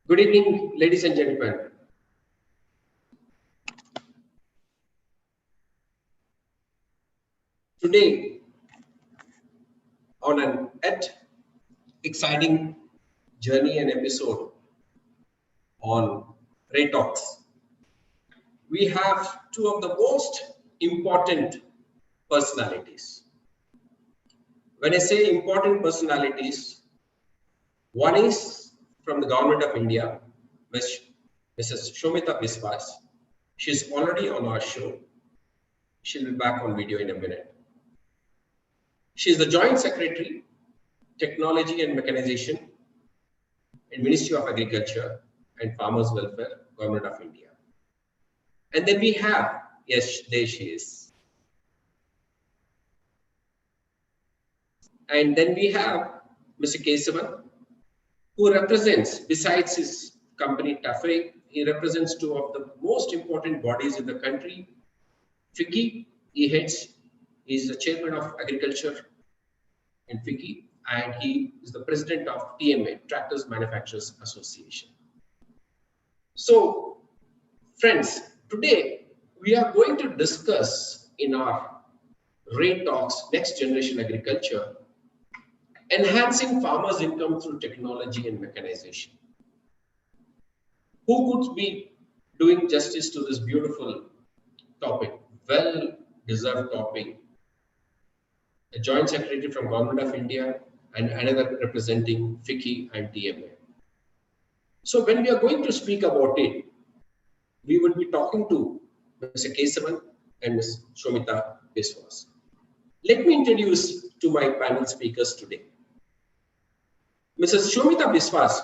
Good evening, ladies and gentlemen. Today, on an exciting journey and episode on Ray Talks, we have two of the most important personalities. When I say important personalities, one is from the Government of India, Mrs. Shomita Biswas. She's already on our show. She'll be back on video in a minute. She is the Joint Secretary, Technology and Mechanization in Ministry of Agriculture and Farmers Welfare, Government of India. And then we have, yes, there she is. And then we have Mr. Kesavan, who represents, besides his company TAFE, he represents two of the most important bodies in the country. FICCI, he is the chairman of agriculture in FICCI, and he is the president of TMA, Tractors Manufacturers Association. So, friends, today we are going to discuss in our Ray Talks Next Generation Agriculture, enhancing farmers' income through technology and mechanization. Who could be doing justice to this beautiful topic? Well-deserved topic. A Joint Secretary from Government of India and another representing FICCI and TMA. So when we are going to speak about it, we will be talking to Mr. Kesavan and Ms. Shomita Biswas. Let me introduce to my panel speakers today. Mrs. Shomita Biswas,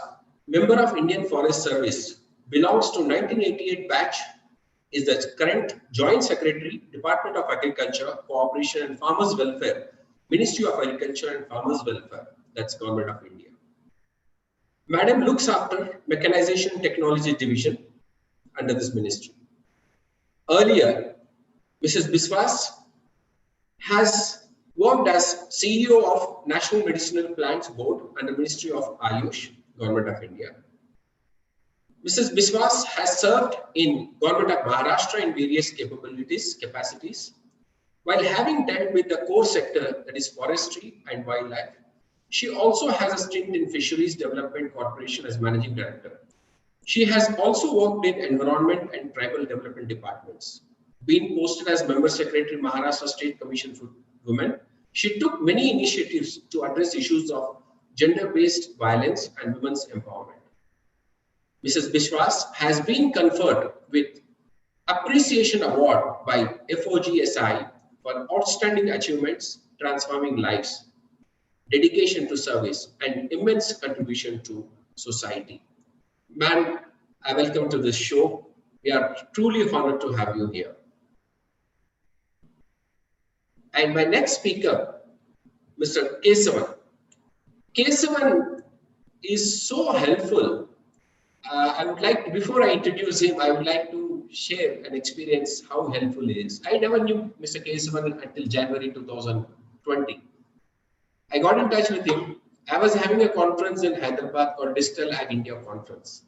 member of Indian Forest Service, belongs to 1988 batch, is the current Joint Secretary, Department of Agriculture, Cooperation and Farmers Welfare, Ministry of Agriculture and Farmers Welfare, that's Government of India. Madam looks after Mechanization Technology Division under this ministry. Earlier, Mrs. Biswas has worked as CEO of National Medicinal Plants Board under Ministry of Ayush, Government of India. Mrs. Biswas has served in Government of Maharashtra in various capacities. While having dealt with the core sector, that is forestry and wildlife, she also has a stint in Fisheries Development Corporation as Managing Director. She has also worked in Environment and Tribal Development Departments. Being posted as Member Secretary, Maharashtra State Commission for Women, she took many initiatives to address issues of gender-based violence and women's empowerment. Mrs. Biswas has been conferred with Appreciation Award by FOGSI for outstanding achievements, transforming lives, dedication to service, and immense contribution to society. Ma'am, I welcome to this show. We are truly honored to have you here. And my next speaker, Mr. Kesavan. Kesavan is so helpful. I would like to, before I introduce him, I would like to share an experience how helpful he is. I never knew Mr. Kesavan until January 2020. I got in touch with him. I was having a conference in Hyderabad called Digital Ag India Conference.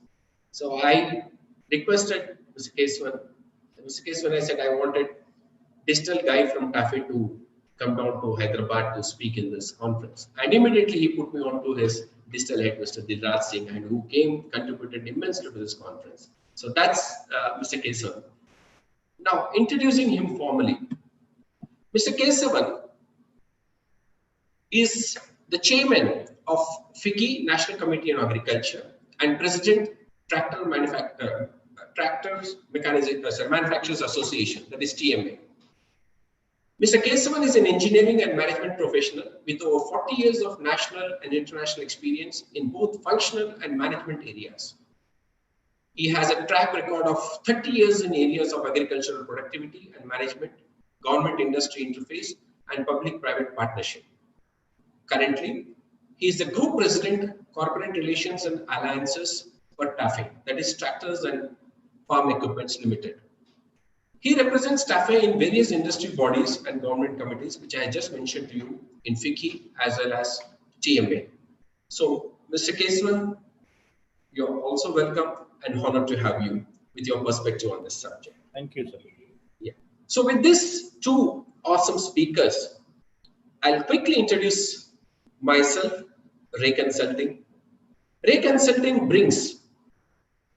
So I requested Mr. Kesavan. Mr. Kesavan, I said I wanted digital guy from TAFE to come down to Hyderabad to speak in this conference. And immediately he put me on to his digital head, Mr. Dilraj Singh, and who contributed immensely to this conference. So that's Mr. Kesavan. Now, introducing him formally. Mr. Kesavan is the chairman of FICCI, National Committee on Agriculture, and president Tractors Manufacturers Association, that is TMA. Mr. Kesavan is an engineering and management professional with over 40 years of national and international experience in both functional and management areas. He has a track record of 30 years in areas of agricultural productivity and management, government-industry interface, and public-private partnership. Currently, he is the Group President, Corporate Relations and Alliances for TAFE, that is Tractors and Farm Equipments Limited. He represents TAFE in various industry bodies and government committees, which I just mentioned to you in FICCI as well as TMA. So, Mr. Keswan, you're also welcome and honored to have you with your perspective on this subject. Thank you, sir. Yeah. So with these two awesome speakers, I'll quickly introduce myself, Ray Consulting. Ray Consulting brings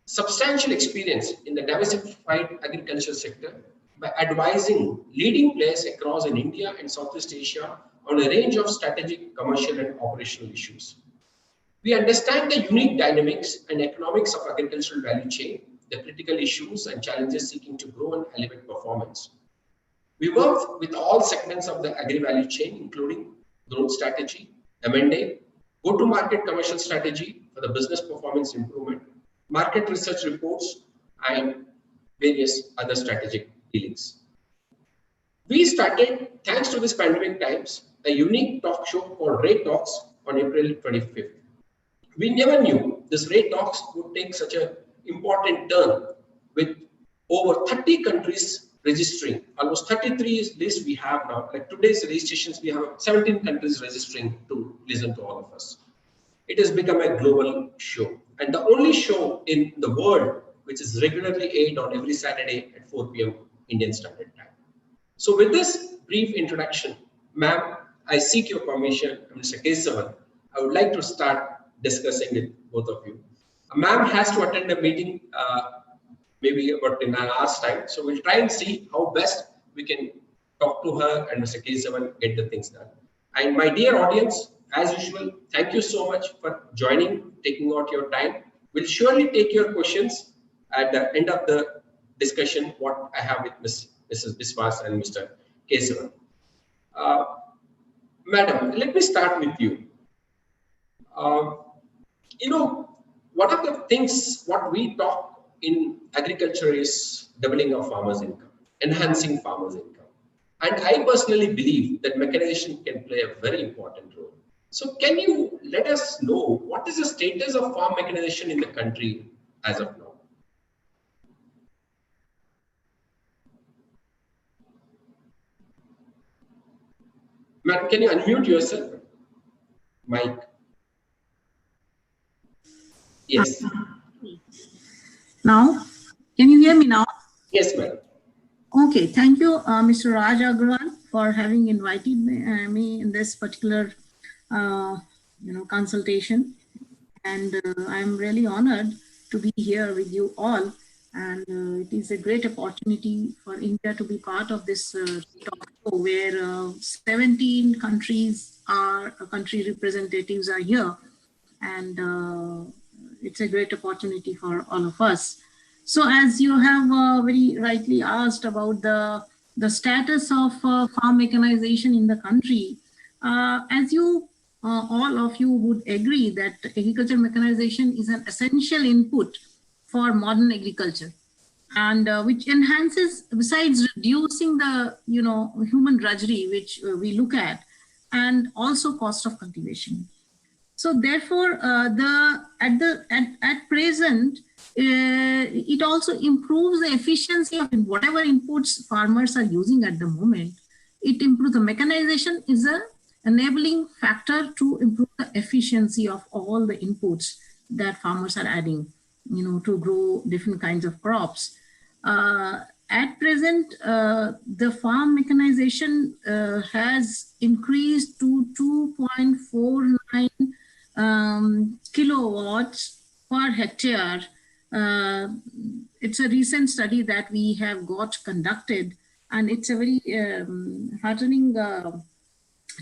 substantial experience in the diversified agriculture sector by advising leading players across in India and Southeast Asia on a range of strategic, commercial, and operational issues. We understand the unique dynamics and economics of agricultural value chain, the critical issues and challenges seeking to grow and elevate performance. We work with all segments of the agri-value chain, including growth strategy, M&A, go-to-market commercial strategy for the business performance improvement, market research reports, and various other strategic dealings. We started, thanks to this pandemic times, a unique talk show called Ray Talks on April 25th. We never knew this Ray Talks would take such an important turn with over 30 countries registering. Almost 33 lists we have now. Like today's registrations, we have 17 countries registering to listen to all of us. It has become a global show and the only show in the world which is regularly aired on every Saturday at 4 p.m. Indian Standard Time. So with this brief introduction, ma'am, I seek your permission, Mr. Kesavan. I would like to start discussing with both of you. Ma'am has to attend a meeting maybe about in an hour's time. So we'll try and see how best we can talk to her and Mr. Kesavan get the things done. And my dear audience, as usual, thank you so much for joining, taking out your time. We'll surely take your questions at the end of the discussion, what I have with Mrs. Biswas and Mr. Kesavan. Madam, let me start with you. What are the things, what we talk in agriculture is doubling of farmers' income, enhancing farmers' income. And I personally believe that mechanization can play a very important role. So can you let us know what is the status of farm mechanization in the country as of now? Ma'am, can you unmute yourself? Mike. Yes. Now, can you hear me now? Yes, ma'am. Okay, thank you, Mr. Raj Agrawal, for having invited me in this particular, consultation. And I'm really honored to be here with you all. And it is a great opportunity for India to be part of this talk show where 17 countries country representatives are here. And it's a great opportunity for all of us. So as you have very rightly asked about the status of farm mechanization in the country, as you all of you would agree that agriculture mechanization is an essential input for modern agriculture, and which enhances, besides reducing the human drudgery which we look at, and also cost of cultivation. So therefore, at present, it also improves the efficiency of whatever inputs farmers are using at the moment. It improves the mechanization is a enabling factor to improve the efficiency of all the inputs that farmers are adding, to grow different kinds of crops. At present, the farm mechanization has increased to 2.49 kilowatts per hectare. It's a recent study that we have got conducted, and it's a very heartening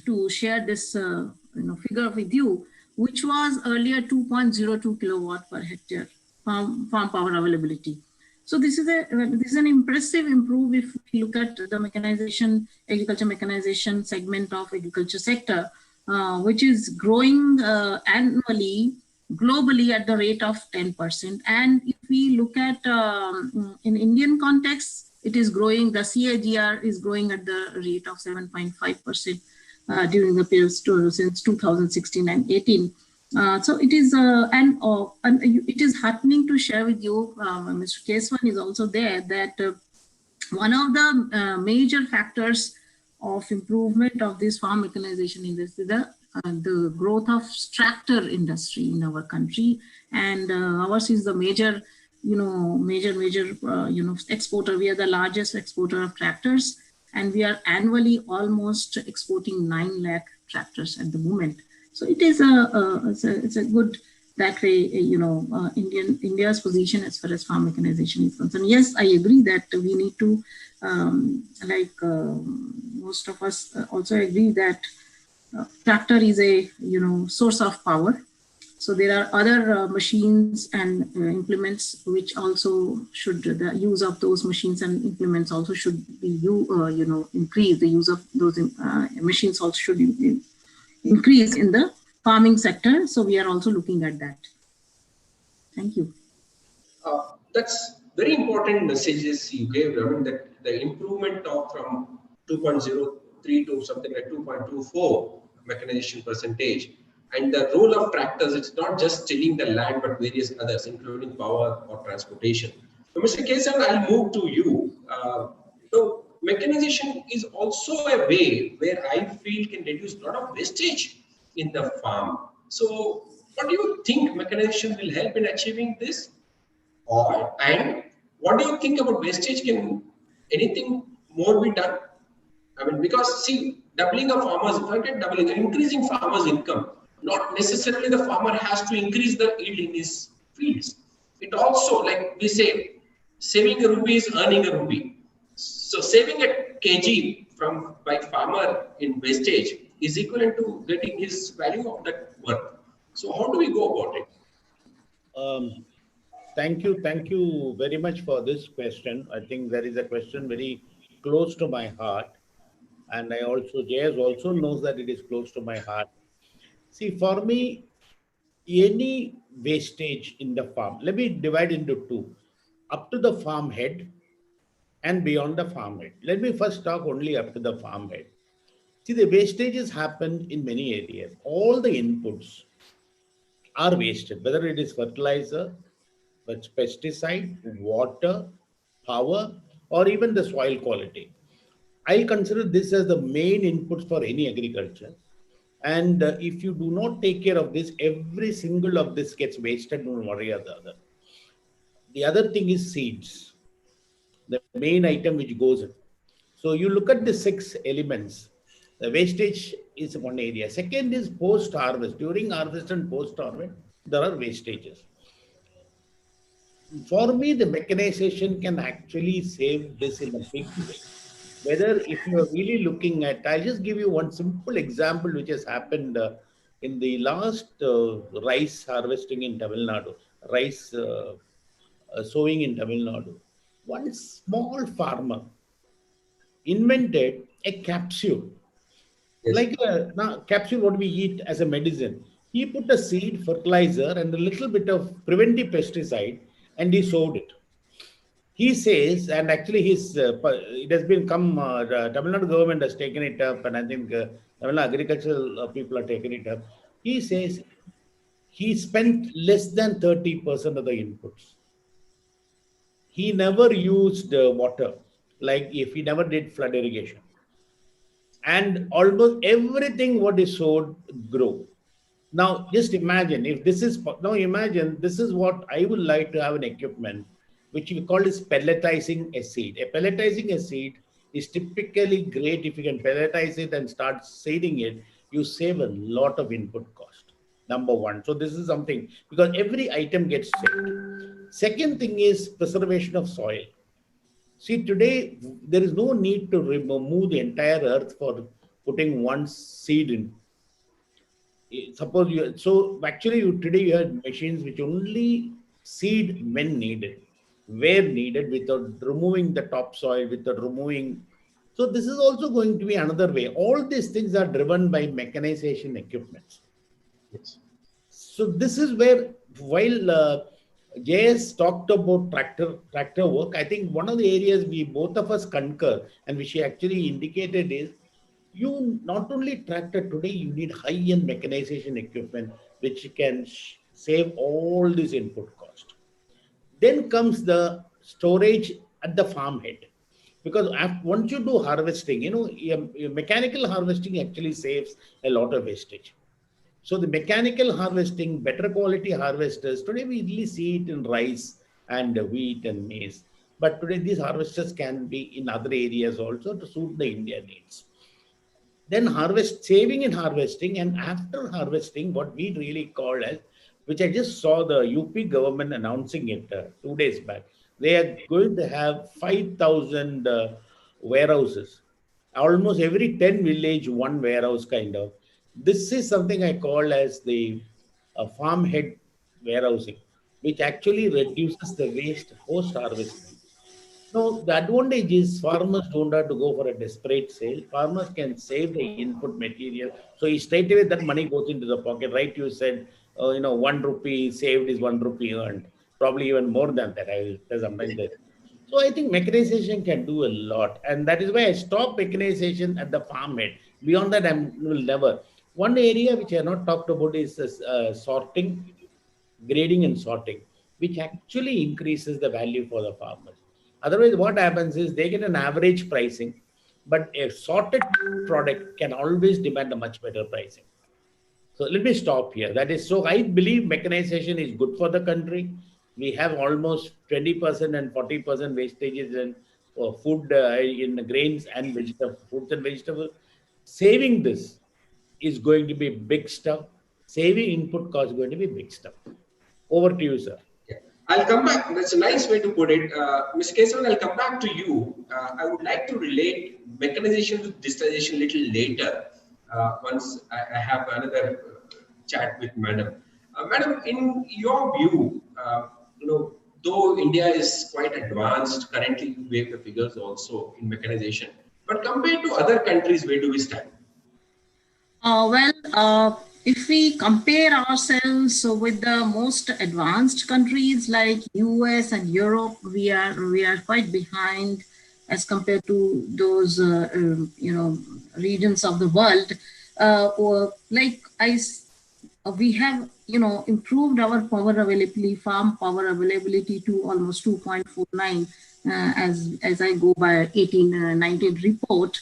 to share this figure with you, which was earlier 2.02 kilowatt per hectare farm power availability. So this is an impressive improve if we look at the mechanization, agriculture mechanization segment of agriculture sector, which is growing annually globally at the rate of 10%. And if we look at in Indian context, it is growing, the CAGR is growing at the rate of 7.5% during the period since 2016 and 18. So it is, and it is heartening to share with you, Mr. Keswan is also there, that one of the major factors of improvement of this farm mechanization industry, the the growth of tractor industry in our country, and ours is the major, exporter. We are the largest exporter of tractors, and we are annually almost exporting 9 lakh tractors at the moment. So it is it's a good that way, India's position as far as farm mechanization is concerned. Yes, I agree that we need to, most of us also agree that tractor is a source of power. So there are other machines and implements which also should, the use of those machines and implements also should be increase. The use of those machines also should increase in the farming sector. So we are also looking at that. Thank you. That's very important messages you gave, Raman, that the improvement of from 2.03 to something like 2.24 mechanization percentage, and the role of tractors, it's not just tilling the land, but various others, including power or transportation. So, Mr. Kesan, I'll move to you. So, mechanization is also a way where I feel can reduce a lot of wastage in the farm. So, what do you think mechanization will help in achieving this? And what do you think about wastage? Can anything more be done? I mean, because see, doubling of farmers, if I get doubling, increasing farmers' income, not necessarily the farmer has to increase the yield in his fields. It also, like we say, saving a rupee is earning a rupee. So saving a kg from by farmer in wastage is equivalent to getting his value of that worth. So how do we go about it? Thank you very much for this question. I think there is a question very close to my heart, and I also, JS also knows that it is close to my heart. See, for me, any wastage in the farm, let me divide into two: up to the farm head and beyond the farm head. Let me first talk only up to the farm head. See, the wastages happen in many areas. All the inputs are wasted, whether it is fertilizer, but pesticide, water, power, or even the soil quality. I consider this as the main inputs for any agriculture. And if you do not take care of this, every single of this gets wasted one way or the other. The other thing is seeds, the main item which goes in. So you look at the 6 elements. The wastage is one area. Second is post harvest. During harvest and post harvest, there are wastages. For me, the mechanization can actually save this in a big way. Whether if you are really looking at, I'll just give you one simple example which has happened in the last rice harvesting in Tamil Nadu, rice sowing in Tamil Nadu. One small farmer invented a capsule, Yes. like a capsule what we eat as a medicine. He put a seed, fertilizer, and a little bit of preventive pesticide, and he sowed it. He says, and actually it has been come, the Tamil Nadu government has taken it up, and I think Tamil Nadu agricultural people are taking it up. He says he spent less than 30% of the inputs. He never used water, like if he never did flood irrigation. And almost everything what is sowed grow. Now, just imagine if this is, now imagine this is what I would like to have an equipment which we call is pelletizing a seed. A pelletizing a seed is typically great if you can pelletize it and start seeding it, you save a lot of input cost. Number one. So this is something because every item gets saved. Second thing is preservation of soil. See, today there is no need to remove the entire earth for putting one seed in. Suppose you, so actually you today you have machines which only seed when needed, where needed, without removing the topsoil, without removing. So this is also going to be another way. All these things are driven by mechanization equipments. Yes. So this is where, while JS talked about tractor work, I think one of the areas we both of us concur and which he actually indicated is you not only tractor today, you need high-end mechanization equipment which can save all this input cost. Then comes the storage at the farm head. Because once you do harvesting, your mechanical harvesting actually saves a lot of wastage. So the mechanical harvesting, better quality harvesters, today we really see it in rice and wheat and maize. But today these harvesters can be in other areas also to suit the India needs. Then harvest, saving and harvesting, and after harvesting, what we really call as, which I just saw the UP government announcing it 2 days back. They are going to have 5,000 warehouses. Almost every 10 village, one warehouse kind of. This is something I call as the farm head warehousing, which actually reduces the waste post harvesting. No, the advantage is farmers don't have to go for a desperate sale. Farmers can save the input material. So straight away that money goes into the pocket, right? You said, 1 rupee saved is 1 rupee earned. Probably even more than that. I will say sometimes that. So I think mechanization can do a lot. And that is why I stop mechanization at the farm head. Beyond that, I will never. One area which I have not talked about is sorting, grading and sorting, which actually increases the value for the farmers. Otherwise, what happens is they get an average pricing, but a sorted product can always demand a much better pricing. So let me stop here. That is, so I believe mechanization is good for the country. We have almost 20% and 40% wastages in food, in grains and vegetable, fruits and vegetables. Saving this is going to be big stuff. Saving input cost is going to be big stuff. Over to you, sir. Yeah. I'll come back. That's a nice way to put it. Mr. Kesavan, I'll come back to you. I would like to relate mechanization to digitization a little later, once I have another chat with Madam. Madam, in your view, though India is quite advanced, currently we have the figures also in mechanization, but compared to other countries, where do we stand? If we compare ourselves with the most advanced countries like US and Europe, we are quite behind as compared to those regions of the world. We have improved our power availability, farm power availability to almost 2.49 as I go by 1819 report.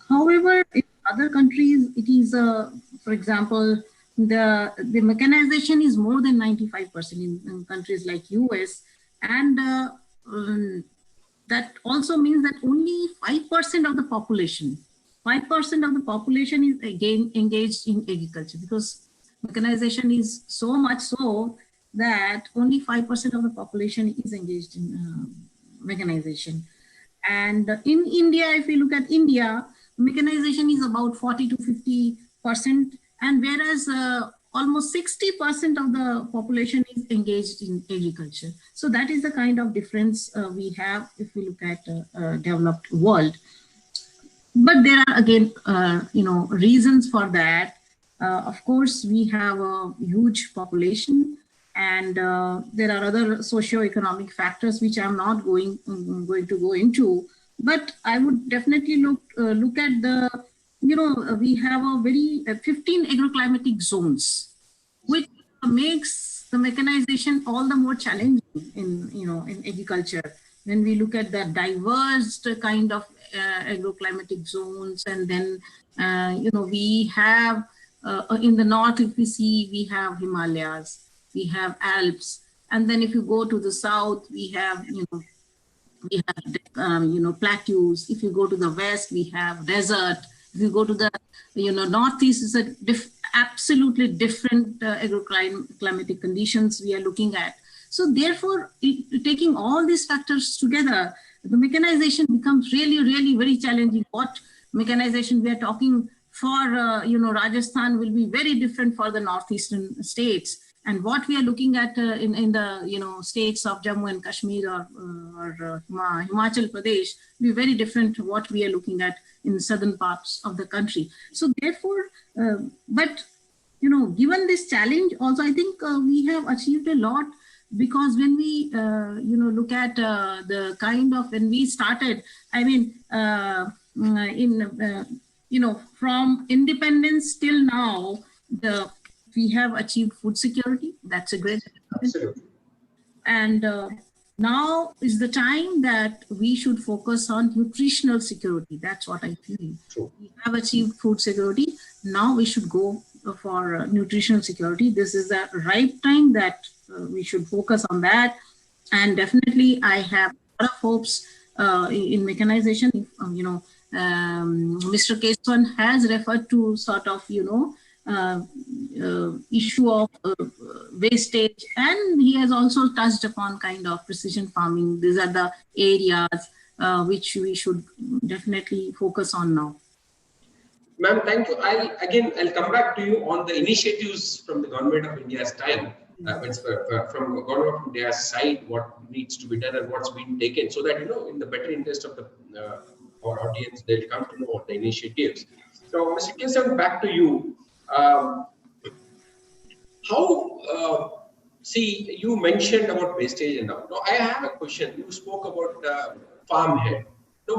However, in other countries, it is, for example, the mechanization is more than 95% in countries like US, and that also means that only 5% of the population, 5% of the population is again engaged in agriculture, because mechanization is so much so that only 5% of the population is engaged in mechanization. And in India, if we look at India, mechanization is about 40 to 50%, and whereas almost 60% of the population is engaged in agriculture. So that is the kind of difference we have if we look at developed world. But there are again, reasons for that. Of course, we have a huge population, and there are other socio-economic factors which I'm not going to go into. But I would definitely look at the, we have a very 15 agroclimatic zones, which makes the mechanization all the more challenging in agriculture. When we look at the diverse kind of agroclimatic zones, and then we have in the north, if we see, we have Himalayas, we have Alps, and then if you go to the south, we have plateaus. If you go to the west, we have desert. If you go to the northeast, is a absolutely different agroclimatic conditions we are looking at. So therefore, taking all these factors together, the mechanization becomes really, really very challenging. What mechanization we are talking for, Rajasthan will be very different for the northeastern states. And what we are looking at in the states of Jammu and Kashmir or Himachal Pradesh will be very different to what we are looking at in the southern parts of the country. So therefore, given this challenge, also I think we have achieved a lot, because when we look at the kind of, when we started, I mean, from independence till now, we have achieved food security. That's a great Absolutely. And now is the time that we should focus on nutritional security. That's what I feel. True. We have achieved food security. Now we should go for nutritional security. This is the right time that we should focus on that. And definitely, I have a lot of hopes in mechanization. Mr. Keswan has referred to sort of, issue of wastage, and he has also touched upon kind of precision farming. These are the areas which we should definitely focus on now. Ma'am, thank you. I'll come back to you on the initiatives from the government of India's time. From the government of India's side, what needs to be done and what's been taken, so that in the better interest of the our audience, they'll come to know what the initiatives. So, Mr. Kesan, back to you. See, you mentioned about wastage and all. Now, I have a question. You spoke about farm head. Now,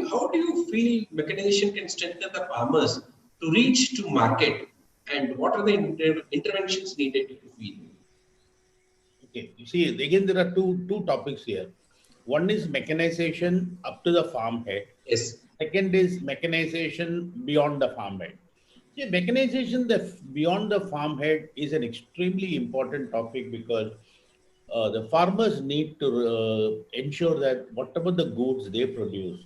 how do you feel mechanization can strengthen the farmers to reach to market, and what are the interventions needed, you feel? Okay, you see, again, there are two topics here. One is mechanization up to the farm head. Yes. Second is mechanization beyond the farm head. See, mechanization beyond the farm head is an extremely important topic because the farmers need to ensure that whatever the goods they produce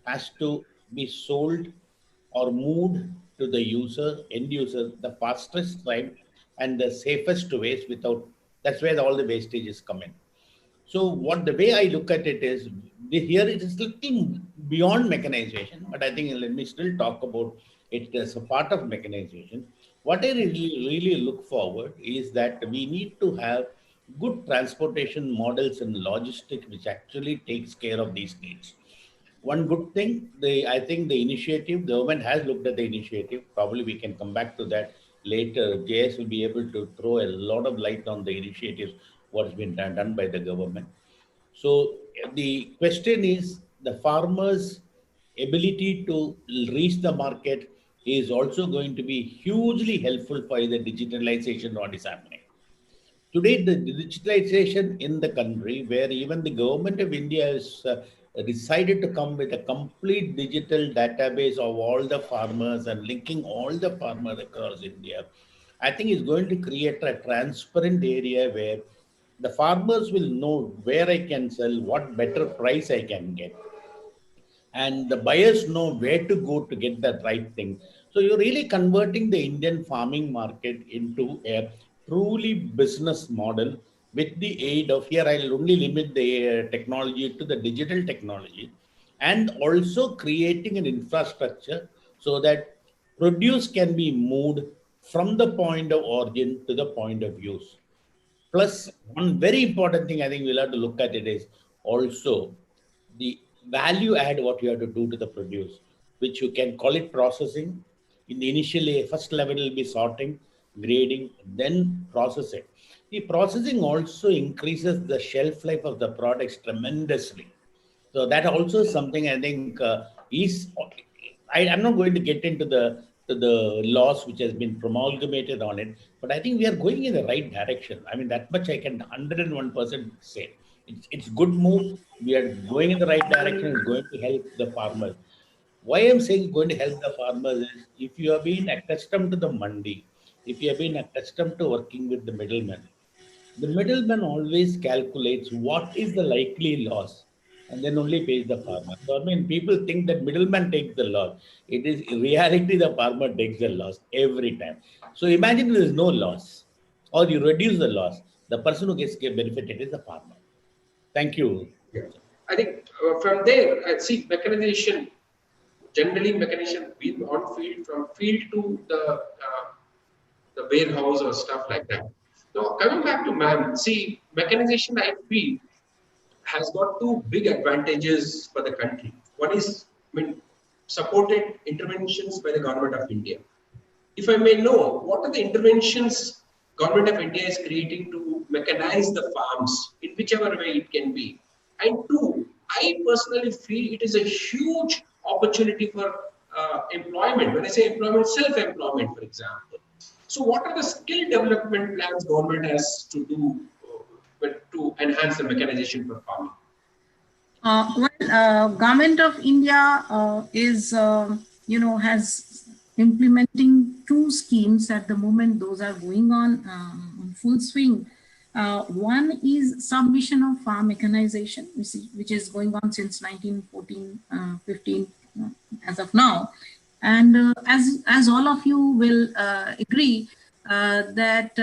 has to be sold or moved to the end user, the fastest time and the safest ways without, that's where all the wastages come in. So what the way I look at it is, here it is little beyond mechanization, but I think let me still talk about it as a part of mechanization. What I really look forward is that we need to have good transportation models and logistics which actually takes care of these needs. One good thing, I think the initiative, the government has looked at the initiative. Probably we can come back to that later. JS will be able to throw a lot of light on the initiatives, what's been done by the government. So the question is, the farmers' ability to reach the market is also going to be hugely helpful for the digitalization what is happening. Today, the digitalization in the country, where even the government of India has decided to come with a complete digital database of all the farmers and linking all the farmers across India, I think is going to create a transparent area where the farmers will know where I can sell, what better price I can get, and the buyers know where to go to get the right thing. So you're really converting the Indian farming market into a truly business model with the aid of, here I'll only limit the technology to the digital technology, and also creating an infrastructure so that produce can be moved from the point of origin to the point of use. Plus, one very important thing I think we'll have to look at it is also the value add what you have to do to the produce, which you can call it processing. In the initially, first level will be sorting, grading, then processing. The processing also increases the shelf life of the products tremendously. So that also is something I think is. I'm not going to get into the laws which has been promulgated on it, but I think we are going in the right direction. I mean, that much I can 101% say. It's good move. We are going in the right direction. It's going to help the farmers. Why I'm saying going to help the farmers is, if you have been accustomed to the mandi, if you have been accustomed to working with the middleman always calculates what is the likely loss and then only pays the farmer. So, I mean, people think that middleman takes the loss. It is in reality the farmer takes the loss every time. So, imagine there is no loss or you reduce the loss. The person who gets benefited is the farmer. Thank you. Yeah. I think from there, I see mechanization. Generally, mechanization being on field, from field to the warehouse or stuff like that. Now, coming back to ma'am, see, mechanization, I feel, has got two big advantages for the country. One is, supported interventions by the government of India. If I may know, what are the interventions government of India is creating to mechanize the farms in whichever way it can be? And two, I personally feel it is a huge opportunity for employment. When I say employment, self-employment, for example. So what are the skill development plans government has to do to enhance the mechanization for farming? Government of India is, has implementing two schemes at the moment. Those are going on full swing. One is submission of farm mechanization, which is going on since 1914, 15 as of now. And as all of you will agree that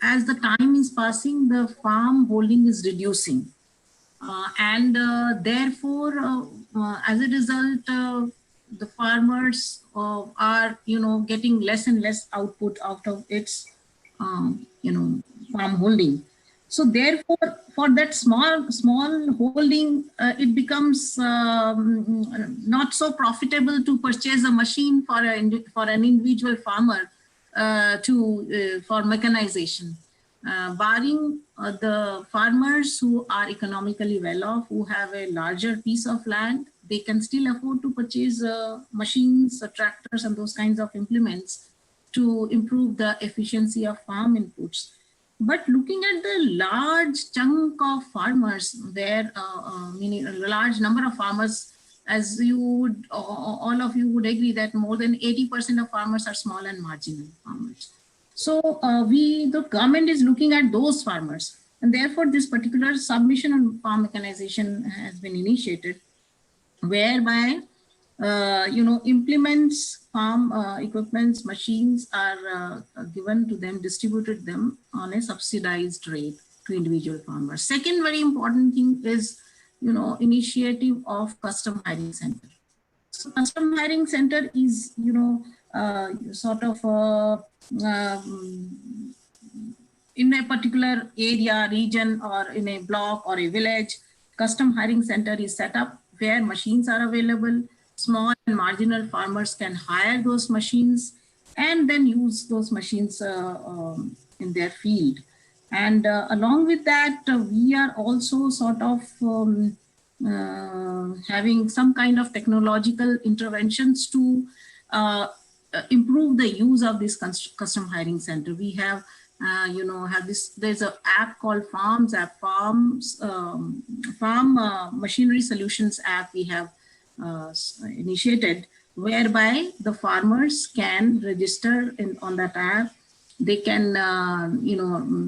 as the time is passing, the farm holding is reducing. And therefore, as a result, the farmers are, getting less and less output out of its, farm holding. So therefore, for that small holding, it becomes not so profitable to purchase a machine for an individual farmer for mechanization. Barring the farmers who are economically well off, who have a larger piece of land, they can still afford to purchase machines, tractors, and those kinds of implements to improve the efficiency of farm inputs. But looking at the large chunk of farmers, meaning a large number of farmers, as you would, all of you would agree that more than 80% of farmers are small and marginal farmers. So the government is looking at those farmers, and therefore this particular submission on farm mechanization has been initiated, whereby implements, farm equipments, machines are given to them, distributed them on a subsidized rate to individual farmers. Second very important thing is, initiative of custom hiring center. So custom hiring center is, sort of in a particular area, region, or in a block or a village, custom hiring center is set up where machines are available. Small and marginal farmers can hire those machines and then use those machines in their field. And along with that, we are also sort of having some kind of technological interventions to improve the use of this custom hiring center. We have, there's an app called Farm Machinery Solutions app we have initiated, whereby the farmers can register on that app. They can,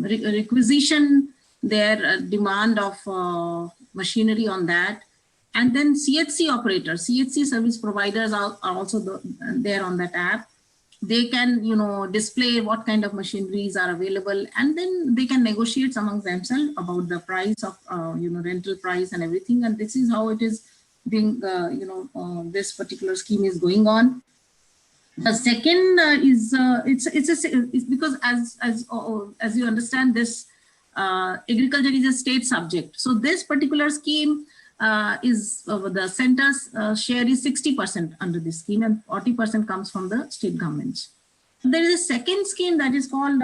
requisition their demand of machinery on that. And then CHC operators, CHC service providers are also there on that app. They can, display what kind of machineries are available, and then they can negotiate among themselves about the price of, rental price and everything. And this is how it is being, this particular scheme is going on. The second is it's because as you understand, this agriculture is a state subject. So this particular scheme is the center's share is 60% under this scheme, and 40% comes from the state governments. There is a second scheme that is called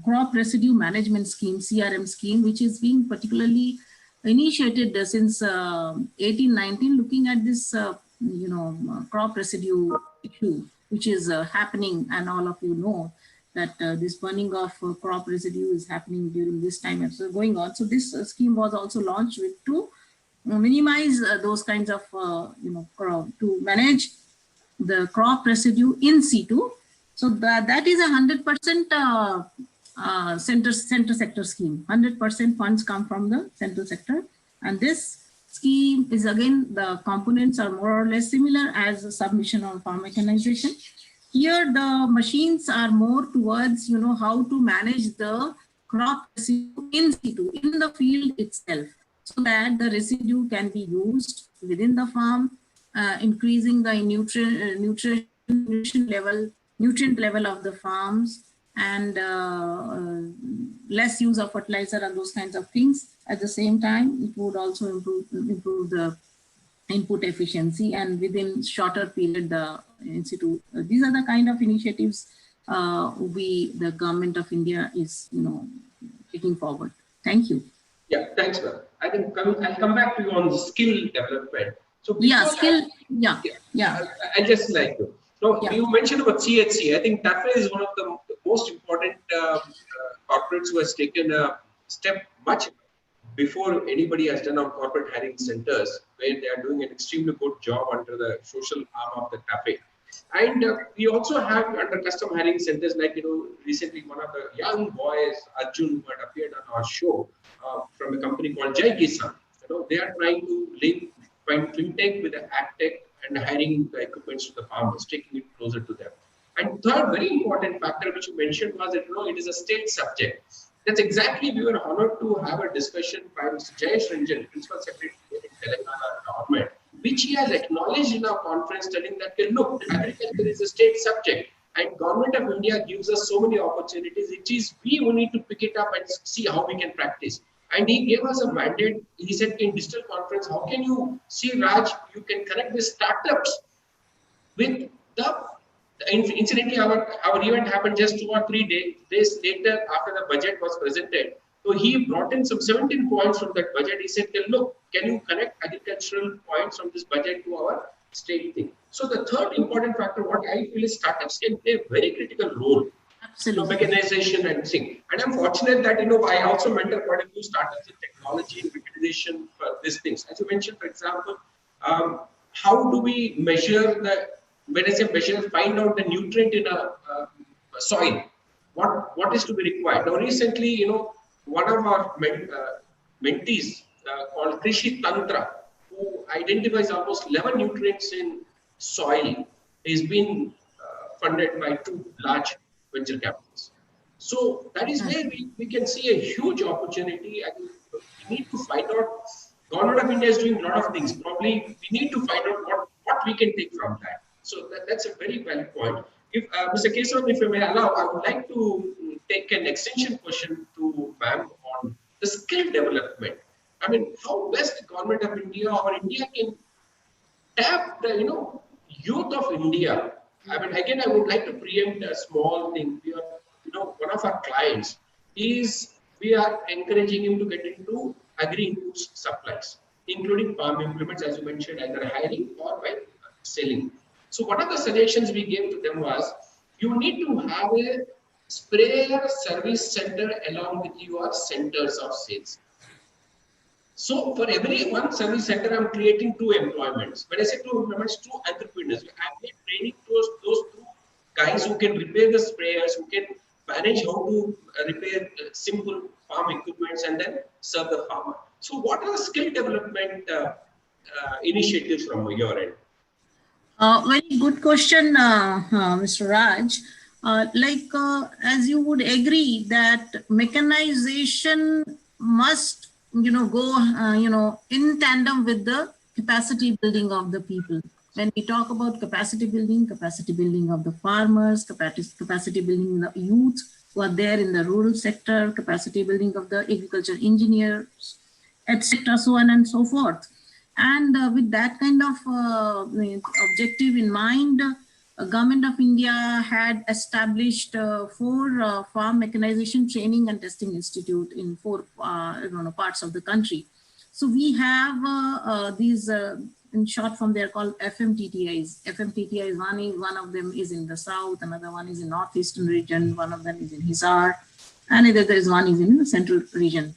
crop residue management scheme, CRM scheme, which is being particularly initiated since 1819, looking at this crop residue issue, which is happening, and all of you know that this burning of crop residue is happening during this time. So going on. So this scheme was also launched to minimize those kinds of, to manage the crop residue in situ. So that is a 100% center sector scheme. 100% funds come from the central sector. And this scheme is, again, the components are more or less similar as a submission on farm mechanization. Here, the machines are more towards, how to manage the crop residue in situ, in the field itself, so that the residue can be used within the farm, increasing the nutrient level of the farms, and less use of fertilizer and those kinds of things. At the same time, it would also improve the input efficiency, and within shorter period the institute. These are the kind of initiatives the government of India is taking forward. Thank you. Yeah, thanks, ma'am. I think I'll come back to you on the skill development. So I just like to. So you mentioned about CHC. I think TAFE is one of the most important corporates who has taken a step much before anybody has done on corporate hiring centers, where they are doing an extremely good job under the social arm of the cafe. And we also have under custom hiring centers, like, recently one of the young boys, Arjun, who had appeared on our show from a company called Jai Kisan. They are trying to link fintech with the agtech and hiring the equipments to the farmers, taking it closer to them. And third, very important factor which you mentioned was that it is a state subject. That's exactly, we were honored to have a discussion by Mr. Jayesh Ranjan, Principal Secretary in Telangana government, which he has acknowledged in our conference, telling that, look, agriculture is a state subject and government of India gives us so many opportunities. It is we who need to pick it up and see how we can practice. And he gave us a mandate. He said in digital conference, how can you see, Raj, you can connect the startups with the incidentally, our event happened just 2 or 3 days later after the budget was presented. So he brought in some 17 points from that budget. He said, look, can you connect agricultural points from this budget to our state thing? So the third important factor, what I feel is startups can play a very critical role. Absolutely. Mechanization and thing. And I'm fortunate that, I also mentor quite a few startups in technology and mechanization for these things. As you mentioned, for example, how do we measure when I say measure, find out the nutrient in a soil? What is to be required? Now, recently, one of our mentees called Krishi Tantra, who identifies almost 11 nutrients in soil, is being funded by 2 large venture capitals. So that is where we can see a huge opportunity. I think we need to find out. Government of India is doing a lot of things. Probably we need to find out what we can take from that. So that's a very valid point. If Mr. Kesavan, if you may allow, I would like to take an extension question to ma'am on the skill development. I mean, how best government of India or India can tap the youth of India. I mean, again, I would like to preempt a small thing. We are, one of our clients we are encouraging him to get into agri-inputs supplies, including farm implements, as you mentioned, either hiring or by selling. So one of the suggestions we gave to them was, you need to have a sprayer service center along with your centers of sales. So for every one service center, I'm creating 2 employments. When I say 2 employments, 2 entrepreneurs. I'm training those 2 guys who can repair the sprayers, who can manage how to repair simple farm equipments and then serve the farmer. So what are the skill development initiatives from your end? Very good question, Mr. Raj. As you would agree that mechanization must, go, in tandem with the capacity building of the people. When we talk about capacity building of the farmers, capacity building the youth who are there in the rural sector, capacity building of the agriculture engineers, etc., so on and so forth. And with that kind of objective in mind, Government of India had established 4 farm mechanization training and testing institute in 4 parts of the country. So we have these, in short form, they're called FMTTIs. FMTTIs, one of them is in the south, another one is in northeastern region, one of them is in Hisar, and there is one is in the central region,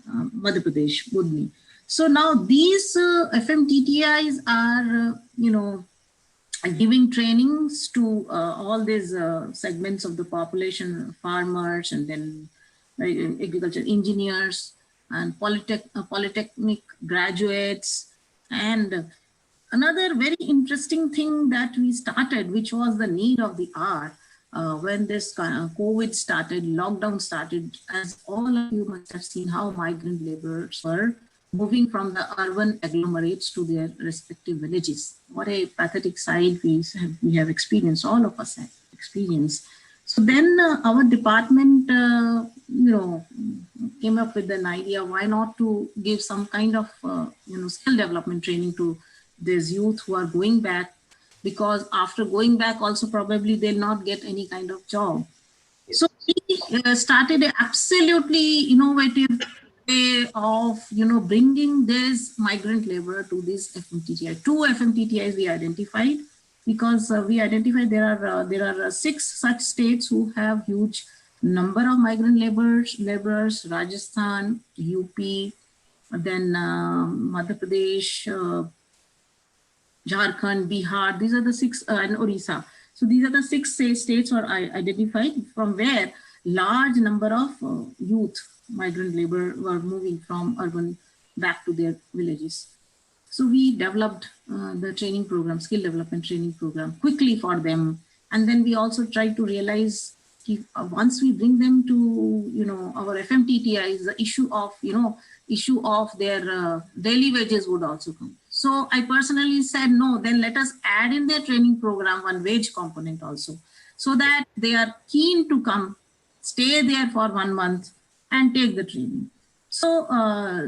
Madhya Pradesh, Budni. So now these FMTTIs are, giving trainings to all these segments of the population, farmers, and then agriculture engineers and polytechnic graduates. And another very interesting thing that we started, which was the need of the hour, when this COVID started, lockdown started, as all of you must have seen how migrant laborers were moving from the urban agglomerates to their respective villages. What a pathetic sight we have experienced, all of us have experienced. So then our department, came up with an idea, why not to give some kind of, skill development training to these youth who are going back, because after going back also probably they'll not get any kind of job. Yes. So we started an absolutely innovative way of bringing this migrant labor to this FMTTI. 2 FMTTIs we identified, because we identified there are 6 such states who have huge number of migrant laborers: Rajasthan, UP, then Madhya Pradesh, Jharkhand, Bihar. These are the six, and Orissa. So these are the six states are identified from where large number of youth migrant labor were moving from urban back to their villages. So we developed the training program, skill development training program quickly for them. And then we also tried to realize if, once we bring them to, our FMTTIs, the issue of their daily wages would also come. So I personally said, no, then let us add in their training program one wage component also, so that they are keen to come, stay there for 1 month and take the training. So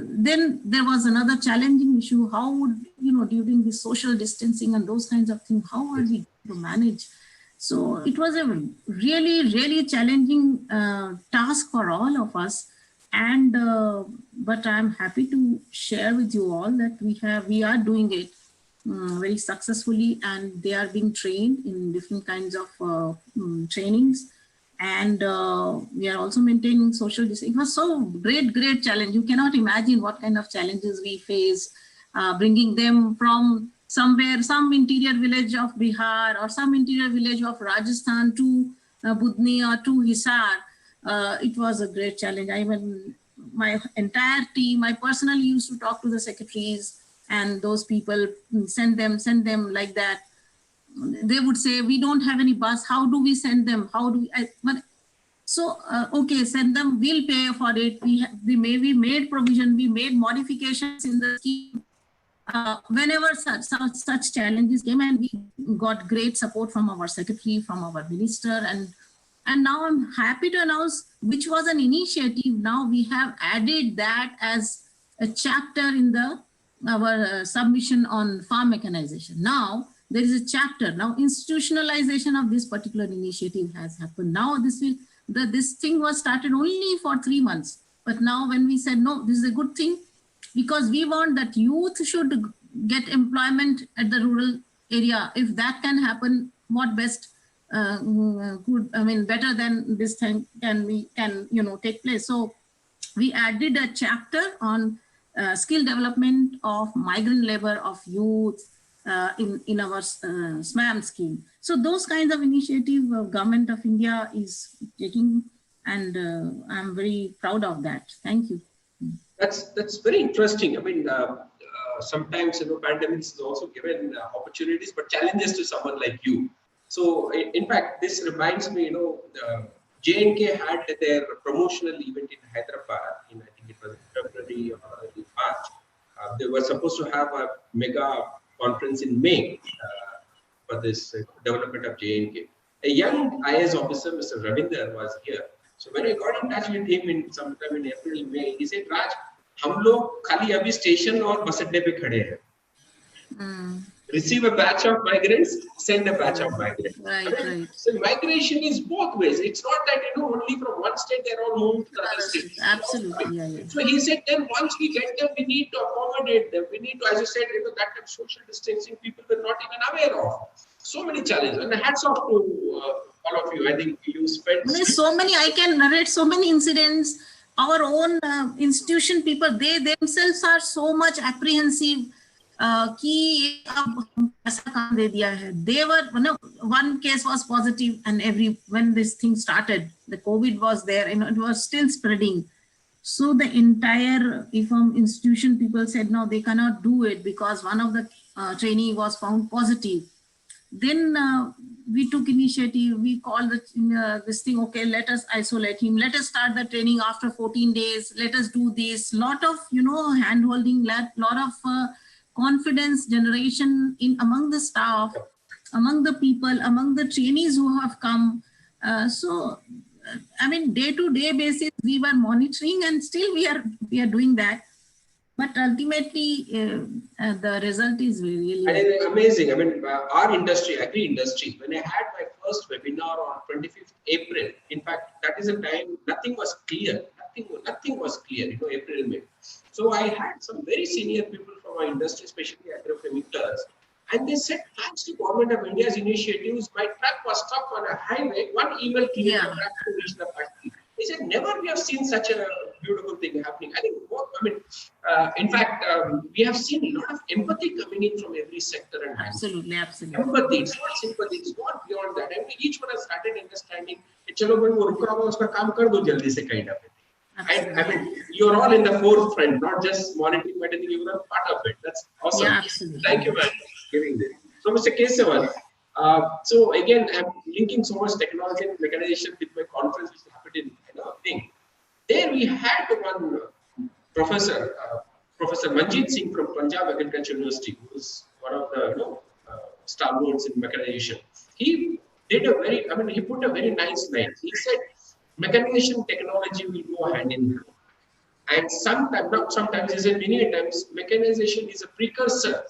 then there was another challenging issue. How would, during the social distancing and those kinds of things, how are we to manage? So it was a really, really challenging task for all of us. And but I'm happy to share with you all that we are doing it very successfully, and they are being trained in different kinds of trainings. And we are also maintaining social distancing. It was so great challenge. You cannot imagine what kind of challenges we face, bringing them from somewhere, some interior village of Bihar or some interior village of Rajasthan to Budni or to Hisar. It was a great challenge. My entire team, I personally used to talk to the secretaries and those people, send them like that. They would say, we don't have any bus. How do we send them? How do we? Okay, send them. We'll pay for it. We made provision. We made modifications in the scheme. Whenever such challenges came, and we got great support from our secretary, from our minister, and now I'm happy to announce, which was an initiative. Now we have added that as a chapter in our submission on farm mechanization. Now there is a chapter. Now institutionalization of this particular initiative has happened. Now this thing was started only for 3 months, but now when we said no, this is a good thing, because we want that youth should get employment at the rural area. If that can happen, what best better than this thing can take place. So we added a chapter on skill development of migrant labor of youth in our SMAM scheme. So those kinds of initiative Government of India is taking, and I'm very proud of that. Thank you. That's very interesting. Sometimes pandemics is also given opportunities but challenges to someone like you. So in fact, this reminds me, J&K had their promotional event in Hyderabad in, I think it was February or early March. They were supposed to have a mega conference in May for this development of J&K. A young IAS officer, Mr. Ravinder, was here. So when I got in touch with him in sometime in April, May, he said, Raj, हम लोग खाली अभी station और बस अड्डे पे खड़े हैं. Receive a batch of migrants, send a batch of migrants. Right. So migration is both ways. It's not that only from one state they're all moved to the other state. Absolutely, yeah. So he said, then once we get them, we need to accommodate them. We need to, as you said, that kind of social distancing people were not even aware of. So many challenges. And hats off to all of you. I think you spent. There's so many. I can narrate so many incidents. Our own institution people, they themselves are so much apprehensive. They were, one case was positive, and when this thing started, the COVID was there, it was still spreading. So the entire IFM institution people said, no, they cannot do it because one of the trainee was found positive. Then we took initiative. We called this thing, okay, let us isolate him. Let us start the training after 14 days. Let us do this. Lot of, hand-holding, lot of confidence generation among the staff, among the people, among the trainees who have come. Day-to-day basis, we were monitoring, and still we are doing that. But ultimately, the result is really amazing. Our industry, agri industry, when I had my first webinar on 25th April, in fact, that is a time nothing was clear. Nothing was clear, April, May. So I had some very senior people from our industry, especially agrochemicals, and they said, thanks to Government of India's initiatives, my truck was stuck on a highway. One email cleared the truck to reach the factory. They said, never we have seen such a beautiful thing happening. I think in fact, we have seen a lot of empathy coming in from every sector and hand. Absolutely, absolutely. Empathy, it's not sympathy, it's not beyond that. And each one has started understanding, "Chalo bhai, wo ruka hua, uska kaam kar do jaldi se," kind of a thing. And I mean, you're all in the forefront, not just monitoring, but I think you're a part of it. That's awesome. Yeah, absolutely. Thank you for giving this. So, Mr. Kesavan, so again, I'm linking so much technology and mechanization with my conference, which happened in thing. There we had one professor, Professor Manjeet Singh from Punjab Agriculture University, who is one of the stalwarts in mechanization. He did a very, I mean, he put a very nice line. He said, mechanization technology will go hand in hand. And sometimes, not sometimes, he said many times, mechanization is a precursor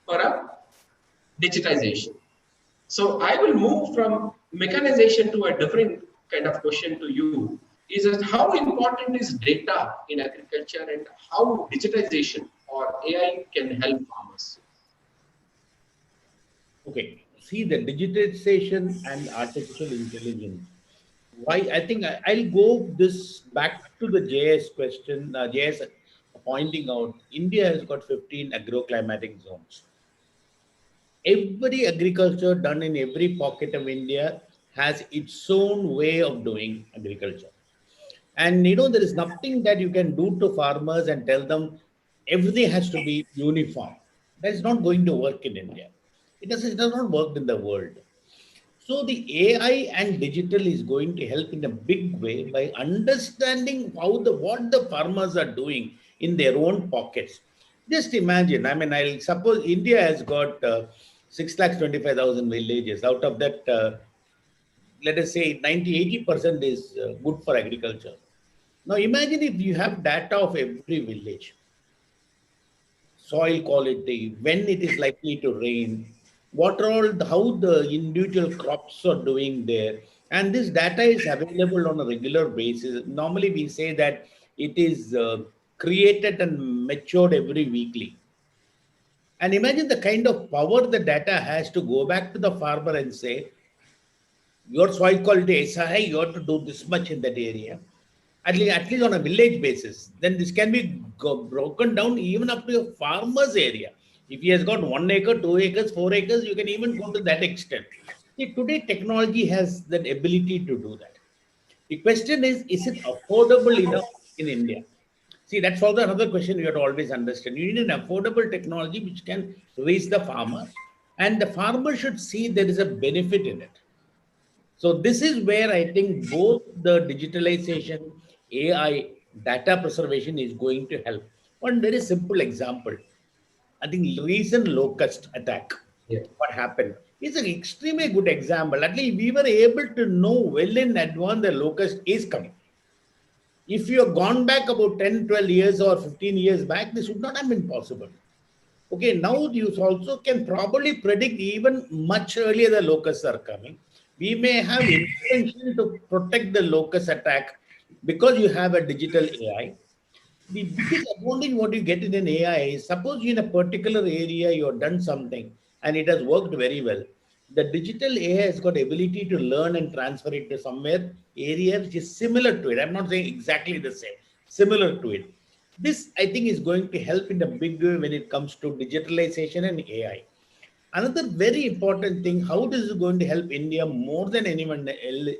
for a digitization. So I will move from mechanization to a different kind of question to you. Is that how important is data in agriculture and how digitization or AI can help farmers? Okay, see the digitization and artificial intelligence. Why I think I'll go this back to the JS question. JS pointing out India has got 15 agroclimatic zones. Every agriculture done in every pocket of India has its own way of doing agriculture. And there is nothing that you can do to farmers and tell them everything has to be uniform. That is not going to work in India. It does not work in the world. So the AI and digital is going to help in a big way by understanding what the farmers are doing in their own pockets. Just imagine, I mean, I'll suppose India has got 6,25,000 villages. Out of that, let us say 90-80% is good for agriculture. Now imagine if you have data of every village, soil quality, when it is likely to rain, how the individual crops are doing there. And this data is available on a regular basis. Normally we say that it is created and matured every weekly. And imagine the kind of power the data has to go back to the farmer and say, your soil quality is high, you have to do this much in that area. At least on a village basis. Then this can be broken down even up to a farmer's area. If he has got 1 acre, 2 acres, 4 acres, you can even go to that extent. See, today technology has that ability to do that. The question is it affordable enough in India? See, that's also another question you have to always understand. You need an affordable technology which can reach the farmer, and the farmer should see there is a benefit in it. So this is where I think both the digitalization, AI, data preservation is going to help. One very simple example. I think recent locust attack, Yeah. what happened, is an extremely good example. At least we were able to know well in advance the locust is coming. If you have gone back about 10, 12 years or 15 years back, this would not have been possible. Okay, now you also can probably predict even much earlier the locusts are coming. We may have intention to protect the locust attack because you have a digital AI. The biggest advantage what you get in an AI is suppose you in a particular area you have done something and it has worked very well. The digital AI has got ability to learn and transfer it to somewhere area which is similar to it. I'm not saying exactly the same, similar to it. This I think is going to help in a big way when it comes to digitalization and AI. Another very important thing, how this is going to help India more than anyone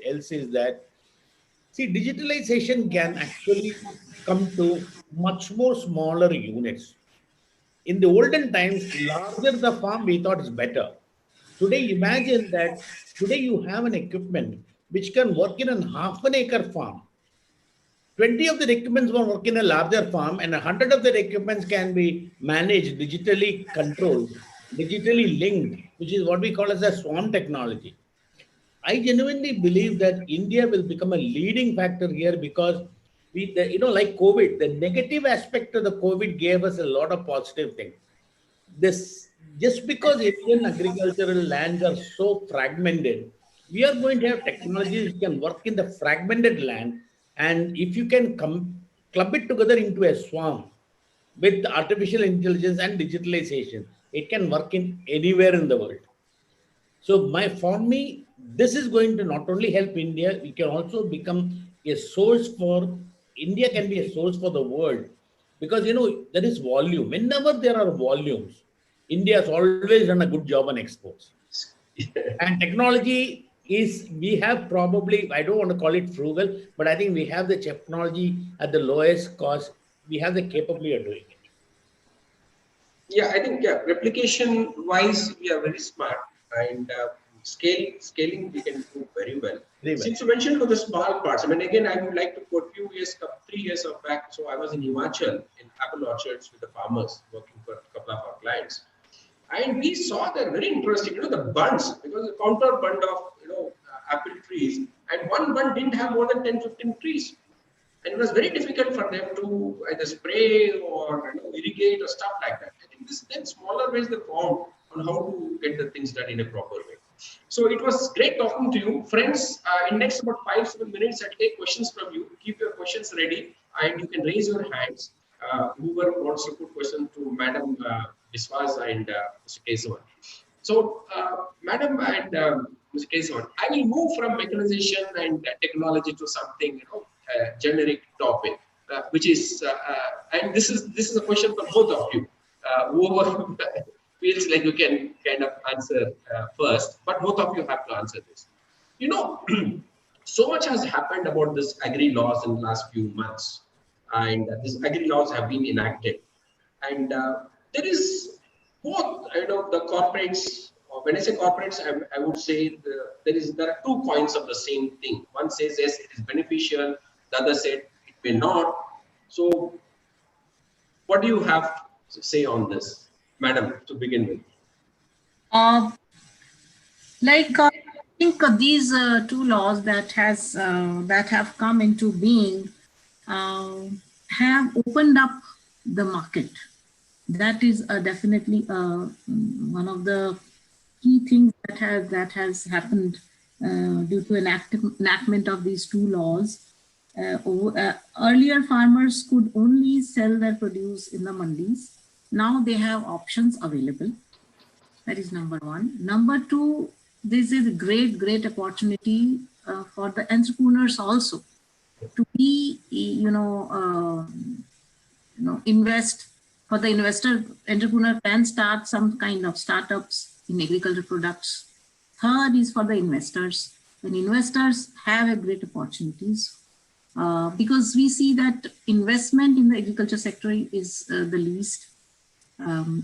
else is that see, digitalization can actually come to much more smaller units. In the olden times, larger the farm, we thought is better. Today, imagine that today you have an equipment which can work in a half an acre farm. 20 of the equipments will work in a larger farm, and 100 of the equipments can be managed, digitally controlled, digitally linked, which is what we call as a swarm technology. I genuinely believe that India will become a leading factor here because like COVID, the negative aspect of the COVID gave us a lot of positive things. This just because Indian agricultural lands are so fragmented, we are going to have technologies which can work in the fragmented land, and if you can club it together into a swarm with artificial intelligence and digitalization, it can work in anywhere in the world. So for me, this is going to not only help India, we can also become a source for India can be a source for the world because there is volume. Whenever there are volumes, India has always done a good job on exports. And technology is, we have probably, I don't want to call it frugal, but I think we have the technology at the lowest cost. We have the capability of doing it. Yeah, I think replication wise we are very smart, and scaling we can do very well. Very well. Since you mentioned for the small parts, I mean, again, I would like to quote 3 years of back. So I was in Himachal in apple orchards with the farmers working for a couple of our clients, and we saw they're very interesting. The buds, because the counter bund of apple trees, and one bund didn't have more than 10-15 trees. And it was very difficult for them to either spray or irrigate or stuff like that. I think this then smaller ways they found on how to get the things done in a proper way. So it was great talking to you, friends. In next about 5-7 minutes, I'll take questions from you. Keep your questions ready, and you can raise your hands. Whoever wants to put question to Madam Biswas and Mr. Kesavan. So, Madam and Mr. Kesavan, I will move from mechanization and technology to something generic topic, which is, and this is a question for both of you. Whoever feels like you can kind of answer first, but both of you have to answer this. So much has happened about this agri laws in the last few months, and these agri laws have been enacted, and there is both the corporates. When I say corporates, I would say there are two coins of the same thing. One says yes, it is beneficial. The other said it may not. So, what do you have to say on this, Madam, to begin with? I think these two laws that have come into being have opened up the market. That is definitely one of the key things that has happened due to enactment of these two laws. Earlier, farmers could only sell their produce in the mandis. Now they have options available. That is number one. Number two, this is a great opportunity for the entrepreneurs also to be, invest. For the investor, entrepreneur can start some kind of startups in agricultural products. Third is for the investors. When investors have a great opportunities, because we see that investment in the agriculture sector is the least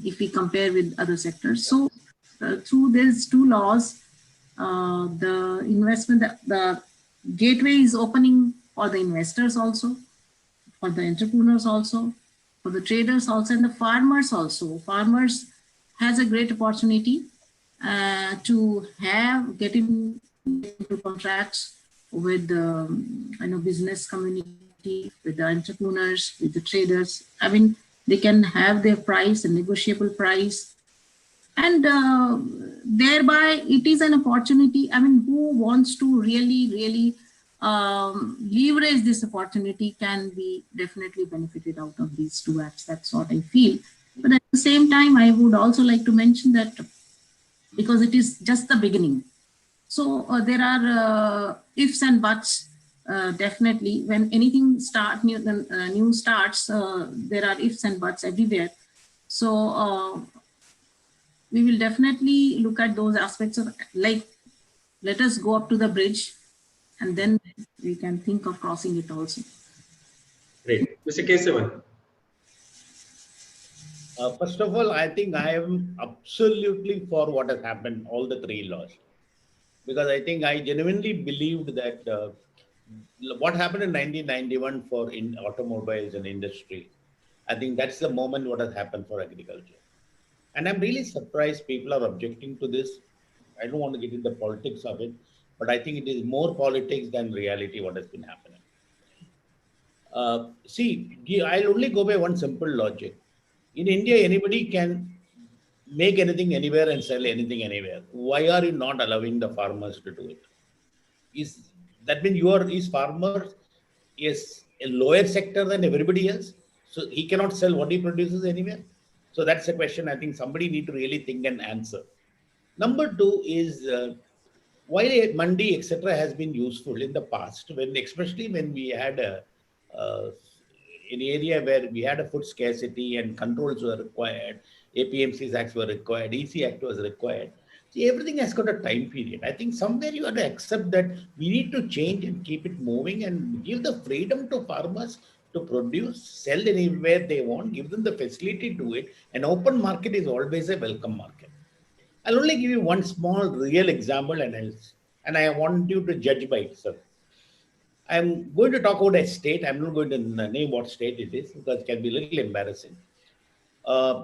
if we compare with other sectors. So through these two laws, the investment, the gateway is opening for the investors also, for the entrepreneurs also, for the traders also, and the farmers also. Farmers has a great opportunity to get into contracts with the business community, with the entrepreneurs, with the traders. I mean, they can have their price, a negotiable price, and thereby it is an opportunity. I mean, who wants to really leverage this opportunity can be definitely benefited out of these two acts. That's what I feel. But at the same time, I would also like to mention that because it is just the beginning. So there are ifs and buts. Definitely, when anything new starts, there are ifs and buts everywhere. So we will definitely look at those aspects of let us go up to the bridge, and then we can think of crossing it also. Great. Mr. Kesavan. First of all, I think I am absolutely for what has happened, all the three laws. Because I think I genuinely believed that what happened in 1991 for automobiles and industry, I think that's the moment what has happened for agriculture. And I'm really surprised people are objecting to this. I don't want to get into the politics of it, but I think it is more politics than reality what has been happening. I'll only go by one simple logic. In India, anybody can make anything anywhere and sell anything anywhere. Why are you not allowing the farmers to do it? Is that mean is farmer is a lower sector than everybody else? So he cannot sell what he produces anywhere? So that's a question I think somebody need to really think and answer. Number two is why mandi etc. has been useful in the past, when especially when we had a an area where we had a food scarcity and controls were required, APMCs acts were required, EC Act was required. See, everything has got a time period. I think somewhere you have to accept that we need to change and keep it moving and give the freedom to farmers to produce, sell anywhere they want, give them the facility to do it. An open market is always a welcome market. I'll only give you one small real example and I want you to judge by itself. I'm going to talk about a state. I'm not going to name what state it is because it can be a little embarrassing.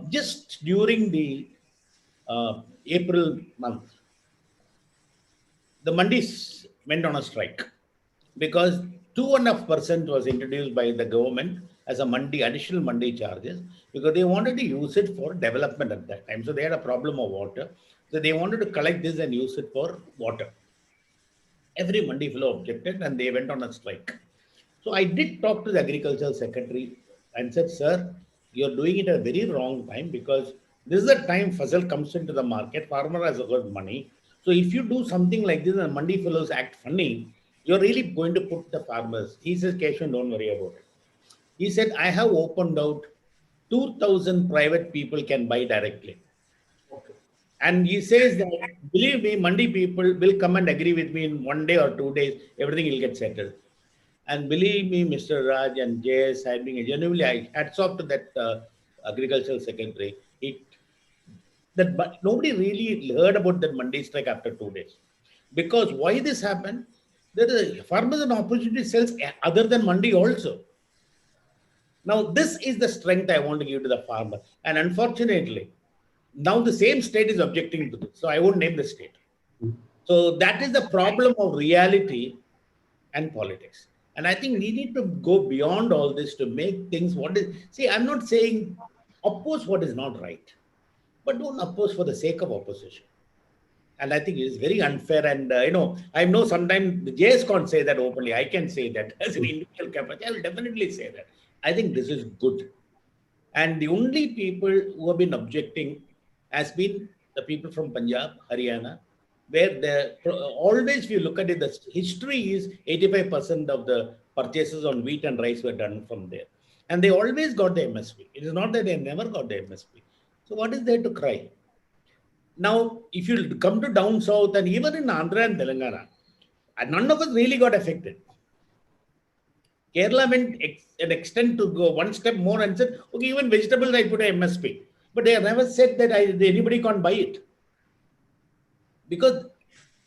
Just during the April month, the mandis went on a strike because 2.5% was introduced by the government as a mandi, additional mandi charges, because they wanted to use it for development at that time. So they had a problem of water. So they wanted to collect this and use it for water. Every mandi fellow objected and they went on a strike. So I did talk to the agricultural secretary and said, sir, you're doing it at a very wrong time because this is the time Fazal comes into the market, farmer has got money. So if you do something like this and mandi fellows act funny, you're really going to put the farmers. He says, Keshan, don't worry about it. He said, I have opened out 2,000 private people can buy directly. Okay. And he says that, believe me, mandi people will come and agree with me in 1 day or 2 days, everything will get settled. And believe me, Mr. Raj and JS, I mean, genuinely, I hats off to that agricultural secretary. But nobody really heard about that Monday strike after 2 days. Because why this happened? There is farmers an opportunity sells other than Monday also. Now, this is the strength I want to give to the farmer. And unfortunately, now the same state is objecting to this. So I won't name the state. So that is the problem of reality and politics. And I think we need to go beyond all this to make things what is. See, I'm not saying oppose what is not right, but don't oppose for the sake of opposition. And I think it is very unfair. And, I know sometimes the JS can't say that openly. I can say that as an individual capacity. I will definitely say that. I think this is good. And the only people who have been objecting has been the people from Punjab, Haryana, where always, if you look at it, the history is 85% of the purchases on wheat and rice were done from there. And they always got the MSP. It is not that they never got the MSP. So what is there to cry? Now, if you come to down south and even in Andhra and Telangana, none of us really got affected. Kerala went an extent to go one step more and said, okay, even vegetables I put a MSP. But they have never said that anybody can't buy it. Because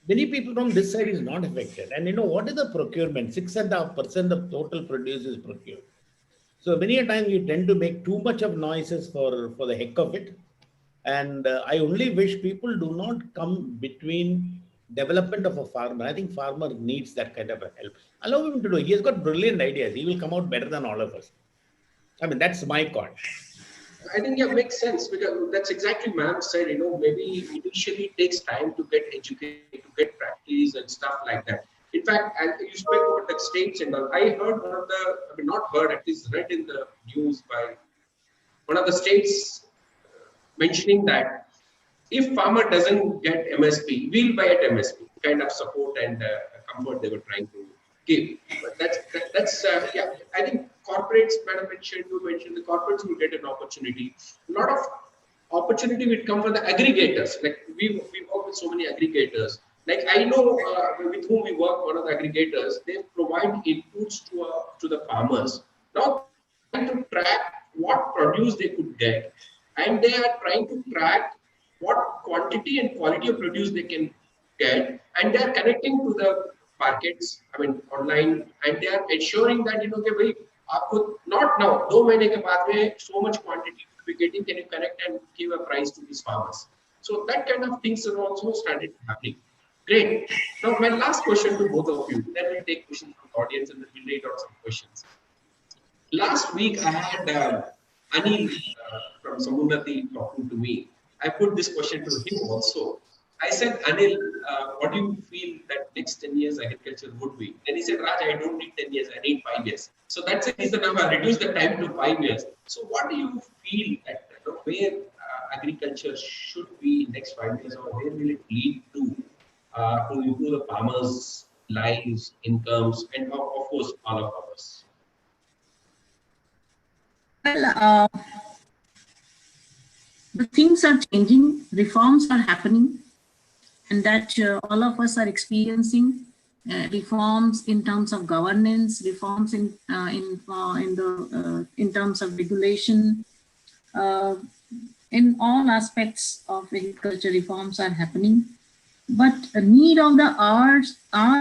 many people from this side is not affected. And what is the procurement? 6.5% of total produce is procured. So many a time you tend to make too much of noises for the heck of it. And I only wish people do not come between development of a farmer. I think farmer needs that kind of a help. Allow him to do it. He has got brilliant ideas. He will come out better than all of us. I mean, that's my call. I think it makes sense because that's exactly ma'am said, maybe initially it takes time to get educated, to get practice and stuff like that. In fact, you spoke about the states and all. I heard not heard, at least read in the news by one of the states mentioning that if farmer doesn't get MSP, we'll buy at MSP, kind of support and comfort they were trying to give. But that's yeah. I think corporates, Madam mentioned, you mentioned the corporates will get an opportunity. A lot of opportunity will come from the aggregators. Like we work with so many aggregators. Like I know with whom we work, one of the aggregators, they provide inputs to the farmers. Now trying to track what produce they could get, and they are trying to track what quantity and quality of produce they can get, and they are connecting to the markets, I mean online, and they are ensuring that कि भाई आपको not now 2 महीने के बाद में so much quantity to be getting, can you connect and give a price to these farmers? So that kind of things are also started happening. Great. Now my last question to both of you, then we'll take questions from the audience and then we'll read out some questions. Last week I had Anil from Samunati talking to me. I put this question to him also. I said, Anil, what do you feel that next 10 years agriculture would be? Then he said, Raj, I don't need 10 years, I need 5 years. So that's the reason I reduced the time to 5 years. So what do you feel that where agriculture should be in next 5 years, or where will it lead to improve the farmers' lives, incomes, and of course all of ours? Well, the things are changing, reforms are happening, and that all of us are experiencing reforms in terms of governance, reforms in terms of regulation. Uh, in all aspects of agriculture, reforms are happening. But a need of the hour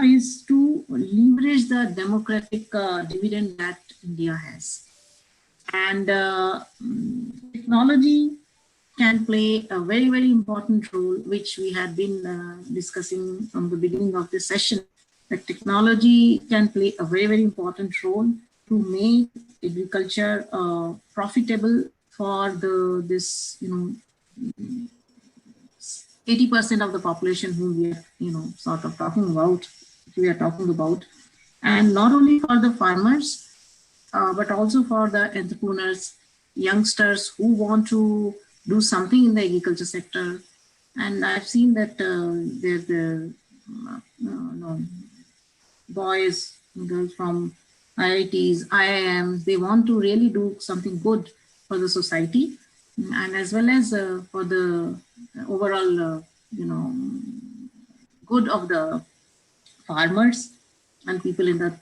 is to leverage the democratic dividend that India has. And technology can play a very, very important role, which we had been discussing from the beginning of this session, that technology can play a very, very important role to make agriculture profitable for this, 80% of the population whom we are, sort of we are talking about. And not only for the farmers, but also for the entrepreneurs, youngsters who want to do something in the agriculture sector. And I've seen that there's the boys, girls from IITs, IIMs, they want to really do something good for the society, and as well as for the overall, good of the farmers and people in the,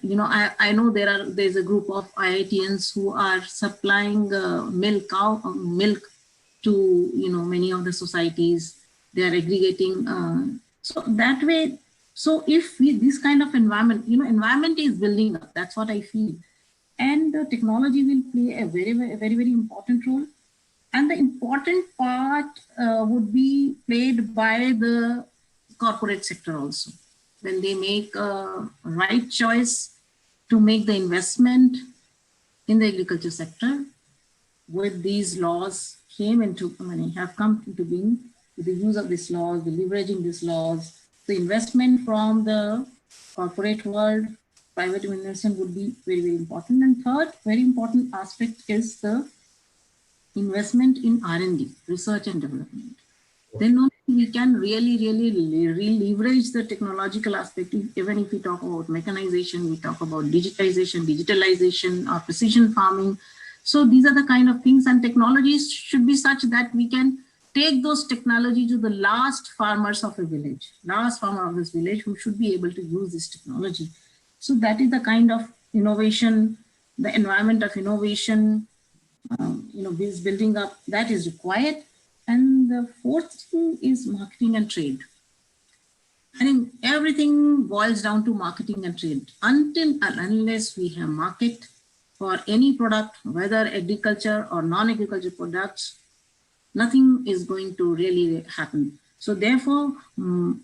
I know there's a group of IITians who are supplying milk to, many of the societies. They are aggregating. So that way, so if we, this kind of environment, environment is building up, that's what I feel. And the technology will play a very, very, very, very important role. And the important part would be played by the corporate sector also. When they make a right choice to make the investment in the agriculture sector, with these laws have come into being, with the use of these laws, the leveraging these laws, the investment from the corporate world, private investment would be very, very important. And third, very important aspect is the investment in R&D, research and development. Then only we can really, really leverage the technological aspect. Even if we talk about mechanization, we talk about digitalization, or precision farming. So these are the kind of things, and technologies should be such that we can take those technology to the last farmers of a village, last farmer of this village who should be able to use this technology. So that is the kind of innovation, the environment of innovation, is building up, that is required. And the fourth thing is marketing and trade. I think everything boils down to marketing and trade. Until and unless we have market for any product, whether agriculture or non-agriculture products, nothing is going to really happen. So therefore, the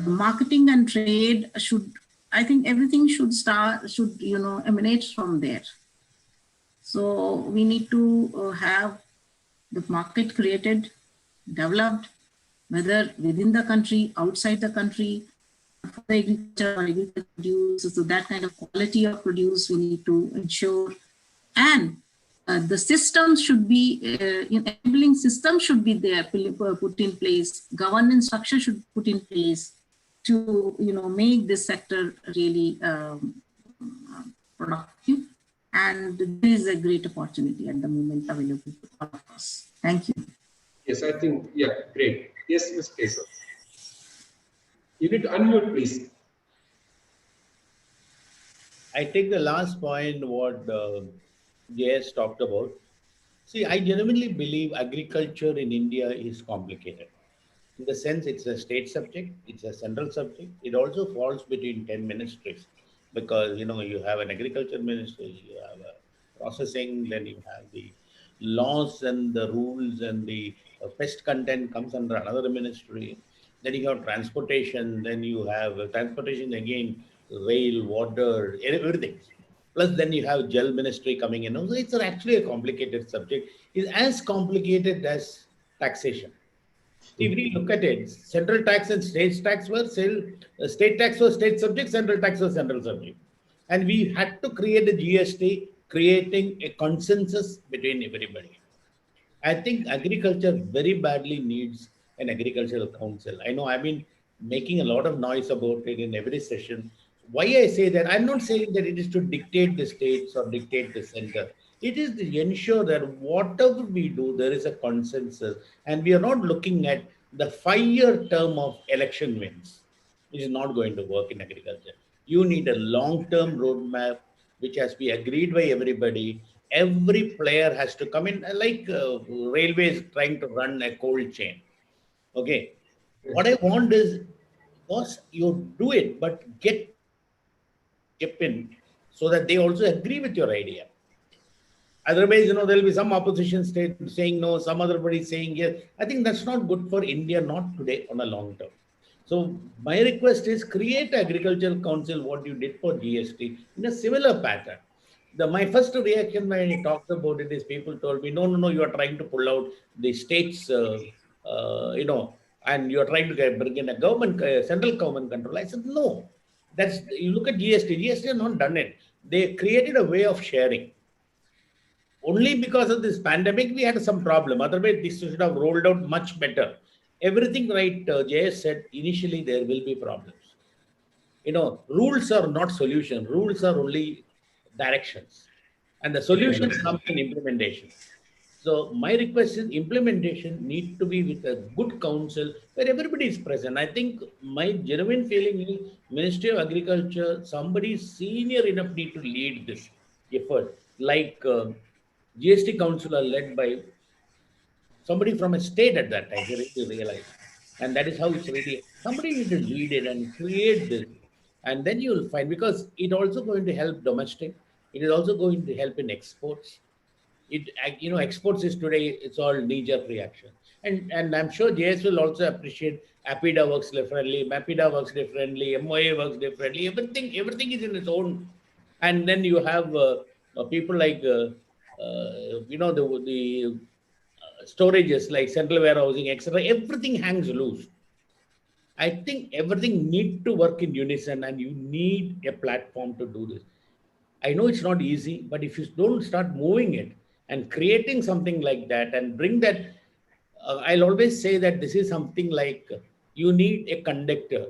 marketing and trade should, I think everything should emanate from there. So we need to have the market created, developed, whether within the country, outside the country, for the agriculture or agriculture produce. So that kind of quality of produce we need to ensure. And the systems should be, enabling systems should be there, put in place. Governance structure should put in place to, make this sector really productive. And this is a great opportunity at the moment available to all of us. Thank you. Yes, I think, yeah, great. Yes, Ms. Kesar. You need to unmute, please. I take the last point what JS talked about. See, I genuinely believe agriculture in India is complicated. In the sense, it's a state subject, it's a central subject. It also falls between 10 ministries because, you have an agriculture ministry, you have a processing, then you have the laws and the rules and the pest content comes under another ministry. Then you have transportation, then you have transportation again, rail, water, everything. Plus, then you have gel ministry coming in. So it's actually a complicated subject. It's as complicated as taxation. If we look at it, central tax and state tax were state tax was state subject, central tax was central subject. And we had to create a GST, creating a consensus between everybody. I think agriculture very badly needs an agricultural council. I know I've been making a lot of noise about it in every session. why I say that, I'm not saying that it is to dictate the states or dictate the center. It is to ensure that whatever we do, there is a consensus, and we are not looking at the 5-year term of election wins. It is not going to work in agriculture. You need a long-term roadmap which has to be agreed by everybody. Every player has to come in, like railways trying to run a cold chain. Okay, what I want is, boss, you do it, but get chip in so that they also agree with your idea. Otherwise, there'll be some opposition state saying no, some other body saying yes. I think that's not good for India, not today, on a long term. So my request is create agricultural council, what you did for GST, in a similar pattern. My first reaction when he talked about it is people told me, no, no, no, you are trying to pull out the states, and you are trying to bring in a government, central government control. I said, no, you look at GST has not done it. They created a way of sharing. Only because of this pandemic, we had some problem. Otherwise, this should have rolled out much better. Everything right, JS said, initially there will be problems. Rules are not solution. Rules are only directions. And the solutions come in implementation. So my request is implementation need to be with a good council where everybody is present. I think my genuine feeling is Ministry of Agriculture, somebody senior enough need to lead this effort. Like GST council are led by somebody from a state at that time, if you realize. And that is how it's really, somebody need to lead it and create this. And then you will find, because it also going to help domestic, it is also going to help in exports. Exports is today, it's all knee-jerk reaction. And I'm sure JS will also appreciate Apida works differently, Mapida works differently, MOA works differently, everything is in its own. And then you have people like the storages like central warehousing, etc. Everything hangs loose. I think everything need to work in unison, and you need a platform to do this. I know it's not easy, but if you don't start moving it and creating something like that and bring that, I'll always say that this is something like you need a conductor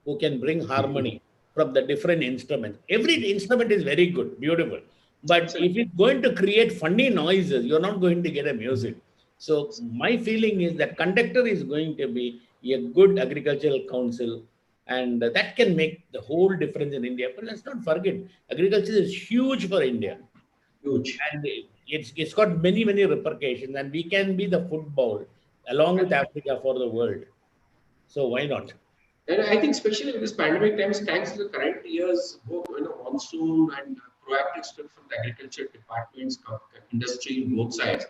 who can bring harmony from the different instruments. Every instrument is very good, beautiful. But if it's going to create funny noises, you're not going to get a music. So my feeling is that conductor is going to be a good agricultural council, and that can make the whole difference in India. But let's not forget, agriculture is huge for India. Huge. And it's got many repercussions, and we can be the football along with Africa for the world. So why not? And I think especially in this pandemic times, thanks to the current years, both monsoon and proactive steps from the agriculture departments, industry, both sides,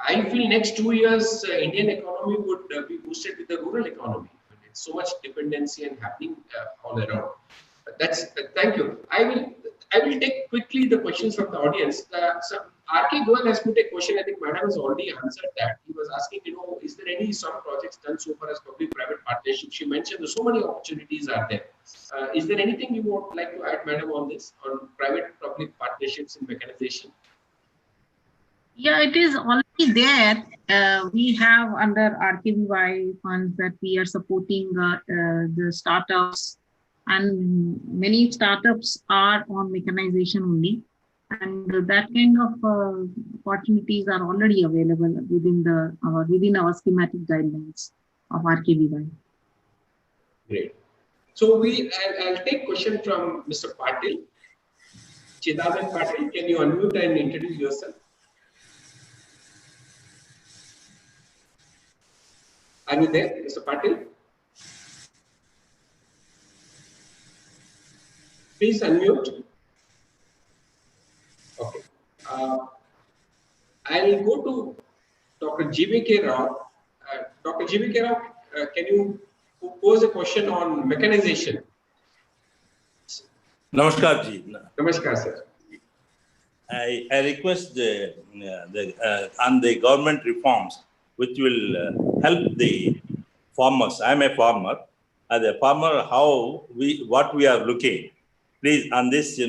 I feel next 2 years Indian economy would be boosted with the rural economy. It's so much dependency and happening all around. Thank you. I will take quickly the questions from the audience. So RK Goel has put a question. I think Madam has already answered that. He was asking, is there any some projects done so far as public-private partnerships? She mentioned there's so many opportunities are there. Is there anything you would like to add, Madam, on this, on private-public partnerships in mechanization? Yeah, it is already there. We have under RKVY funds that we are supporting the startups, and many startups are on mechanization only. And that kind of opportunities are already available within our schematic guidelines of RKVY. Great. So I'll take question from Mr. Patil. Chidaman Patil, can you unmute and introduce yourself? Are you there, Mr. Patil? Please unmute. Okay. I'll go to Dr. GVK Rao. Dr. GVK Rao, can you pose a question on mechanization? Namaskar ji. Namaskar, sir. I request on the government reforms which will help the farmers. I am a farmer. As a farmer, what we are looking, please, on this,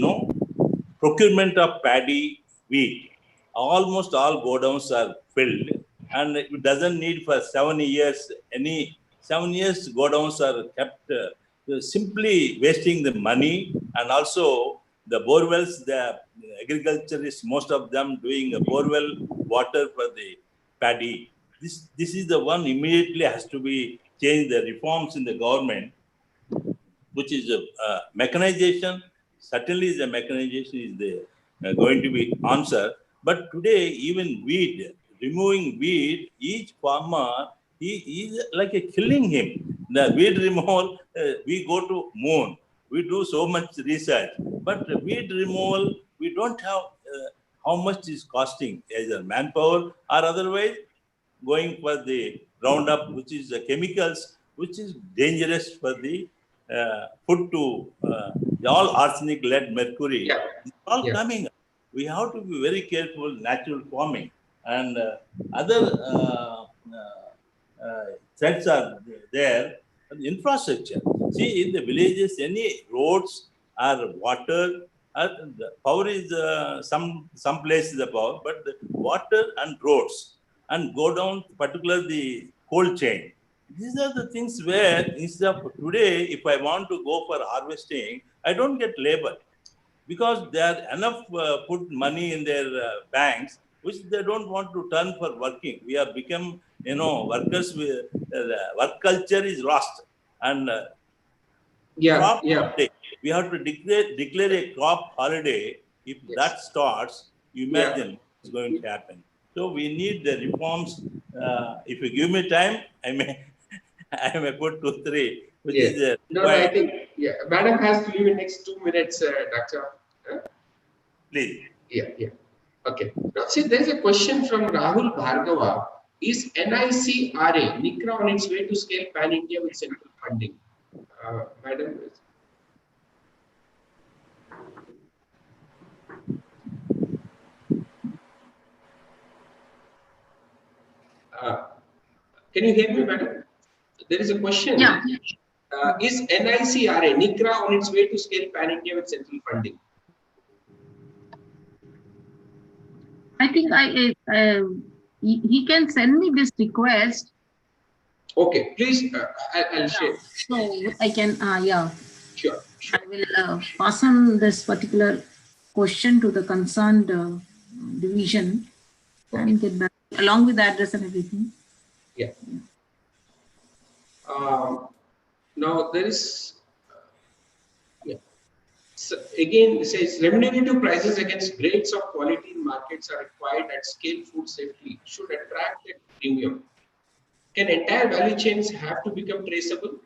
procurement of paddy, wheat, almost all godowns are filled, and it doesn't need for 7 years. 7 years godowns are kept, simply wasting the money and also the bore wells, the agriculturists, most of them doing a bore well water for the paddy. This is the one immediately has to be changed, the reforms in the government, which is mechanization. Certainly, the mechanization is the going to be answer. But today, even weed, removing weed, each farmer he is like a killing him. The weed removal, we go to moon, we do so much research, but weed removal, we don't have how much is costing, either manpower or otherwise going for the Roundup, which is the chemicals, which is dangerous for the food to all arsenic, lead, mercury. Yeah. It's all Yeah. coming. We have to be very careful. Natural farming and other threats are there. And infrastructure. See, in the villages, any roads or water, the power is some places the power, but the water and roads and go down particular the cold chain. These are the things where instead of today, if I want to go for harvesting, I don't get labor because they are enough put money in their banks, which they don't want to turn for working. We have become, workers. Work culture is lost, and Yeah. crop Yeah. holiday. We have to declare a crop holiday. If Yes. that starts, Yeah. imagine what's going to happen. So we need the reforms. If you give me time, I may I may put 2, 3, which Yeah. is No, I required. think Madam has to leave in next 2 minutes, Doctor. Please. Yeah. Yeah. Okay. Now, see, there's a question from Rahul Bhargava. Is NICRA, NICRA, on its way to scale pan India with central funding? Madam. Can you hear me, madam? There is a question. Yeah. Is NICRA, NICRA, on its way to scale pan India with central funding? I think he can send me this request. Okay, please, I'll share. So I can, yeah. Sure. I will pass on this particular question to the concerned division and get back along with the address and everything. Yeah. Now there is, so again, it says remunerative prices against grades of quality in markets are required at scale. Food safety should attract a premium. Can entire value chains have to become traceable?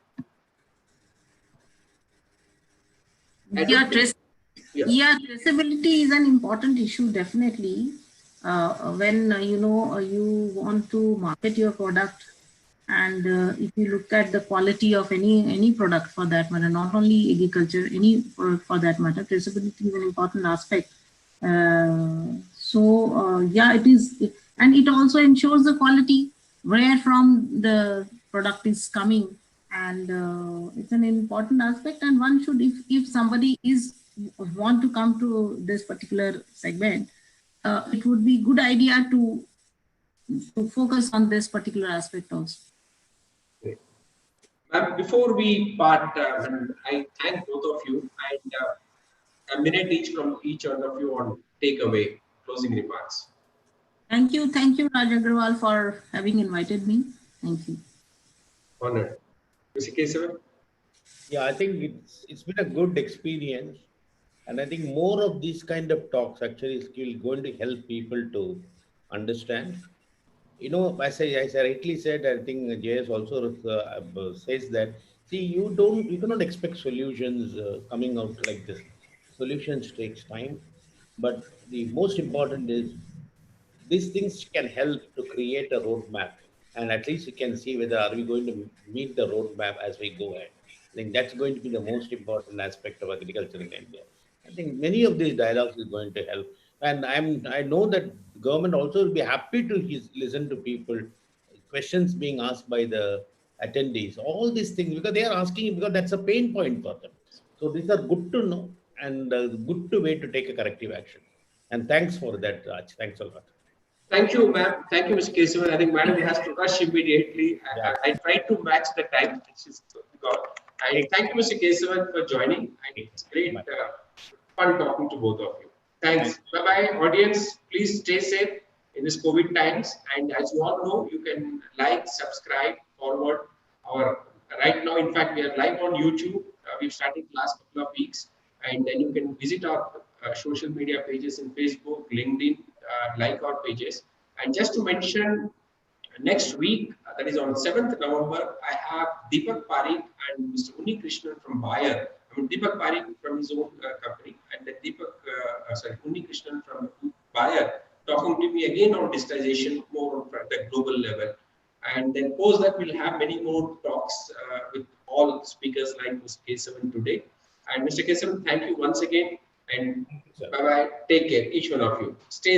Yeah, traceability is an important issue, definitely. When you want to market your product, and if you look at the quality of any product for that matter, not only agriculture, any product for that matter, traceability is an important aspect. Yeah, it is, and it also ensures the quality where from the product is coming, and it's an important aspect. And one should, if somebody is want to come to this particular segment, it would be good idea to focus on this particular aspect also. Before we part, and I thank both of you, and a minute each from each one of you on takeaway, closing remarks. Thank you, Raj Agrawal, for having invited me. Thank you. Honored. Mr. Kesavan? Yeah, I think it's been a good experience, and I think more of these kind of talks actually is going to help people to understand. As I rightly said, I think JS also says that, see, you cannot expect solutions coming out like this. Solutions takes time, but the most important is these things can help to create a roadmap, and at least you can see whether are we going to meet the roadmap as we go ahead. I think that's going to be the most important aspect of agriculture in India. I think many of these dialogues is going to help, and I know that the government also will be happy to listen to people, questions being asked by the attendees, all these things, because they are asking, because that's a pain point for them. So these are good to know, and good to way to take a corrective action. And thanks for that, Raj. Thanks a lot. Thank you, ma'am. Thank you, Mr. Kesavan. I think madam has to rush immediately. Yeah. I tried to match the time. She's gone. And thank you, Mr. Kesavan, for joining. And it's great fun talking to both of you. Thanks. Bye-bye, audience. Please stay safe in this COVID times. And as you all know, you can like, subscribe, forward our right now. In fact, we are live on YouTube. We've started last couple of weeks, and then you can visit our social media pages in Facebook, LinkedIn, like our pages. And just to mention, next week, that is on 7th November, I have Deepak Parikh and Mr. Unni Krishnan from Bayer. I mean, Deepak Parikh from his own company, and then Unni Krishnan from Bayer, talking to me again on digitization, more on the global level. And then post that, we'll have many more talks with all speakers like Mr. Kesavan today. And Mr. Kesavan, thank you once again. And bye-bye. Take care, each one of you. Stay safe.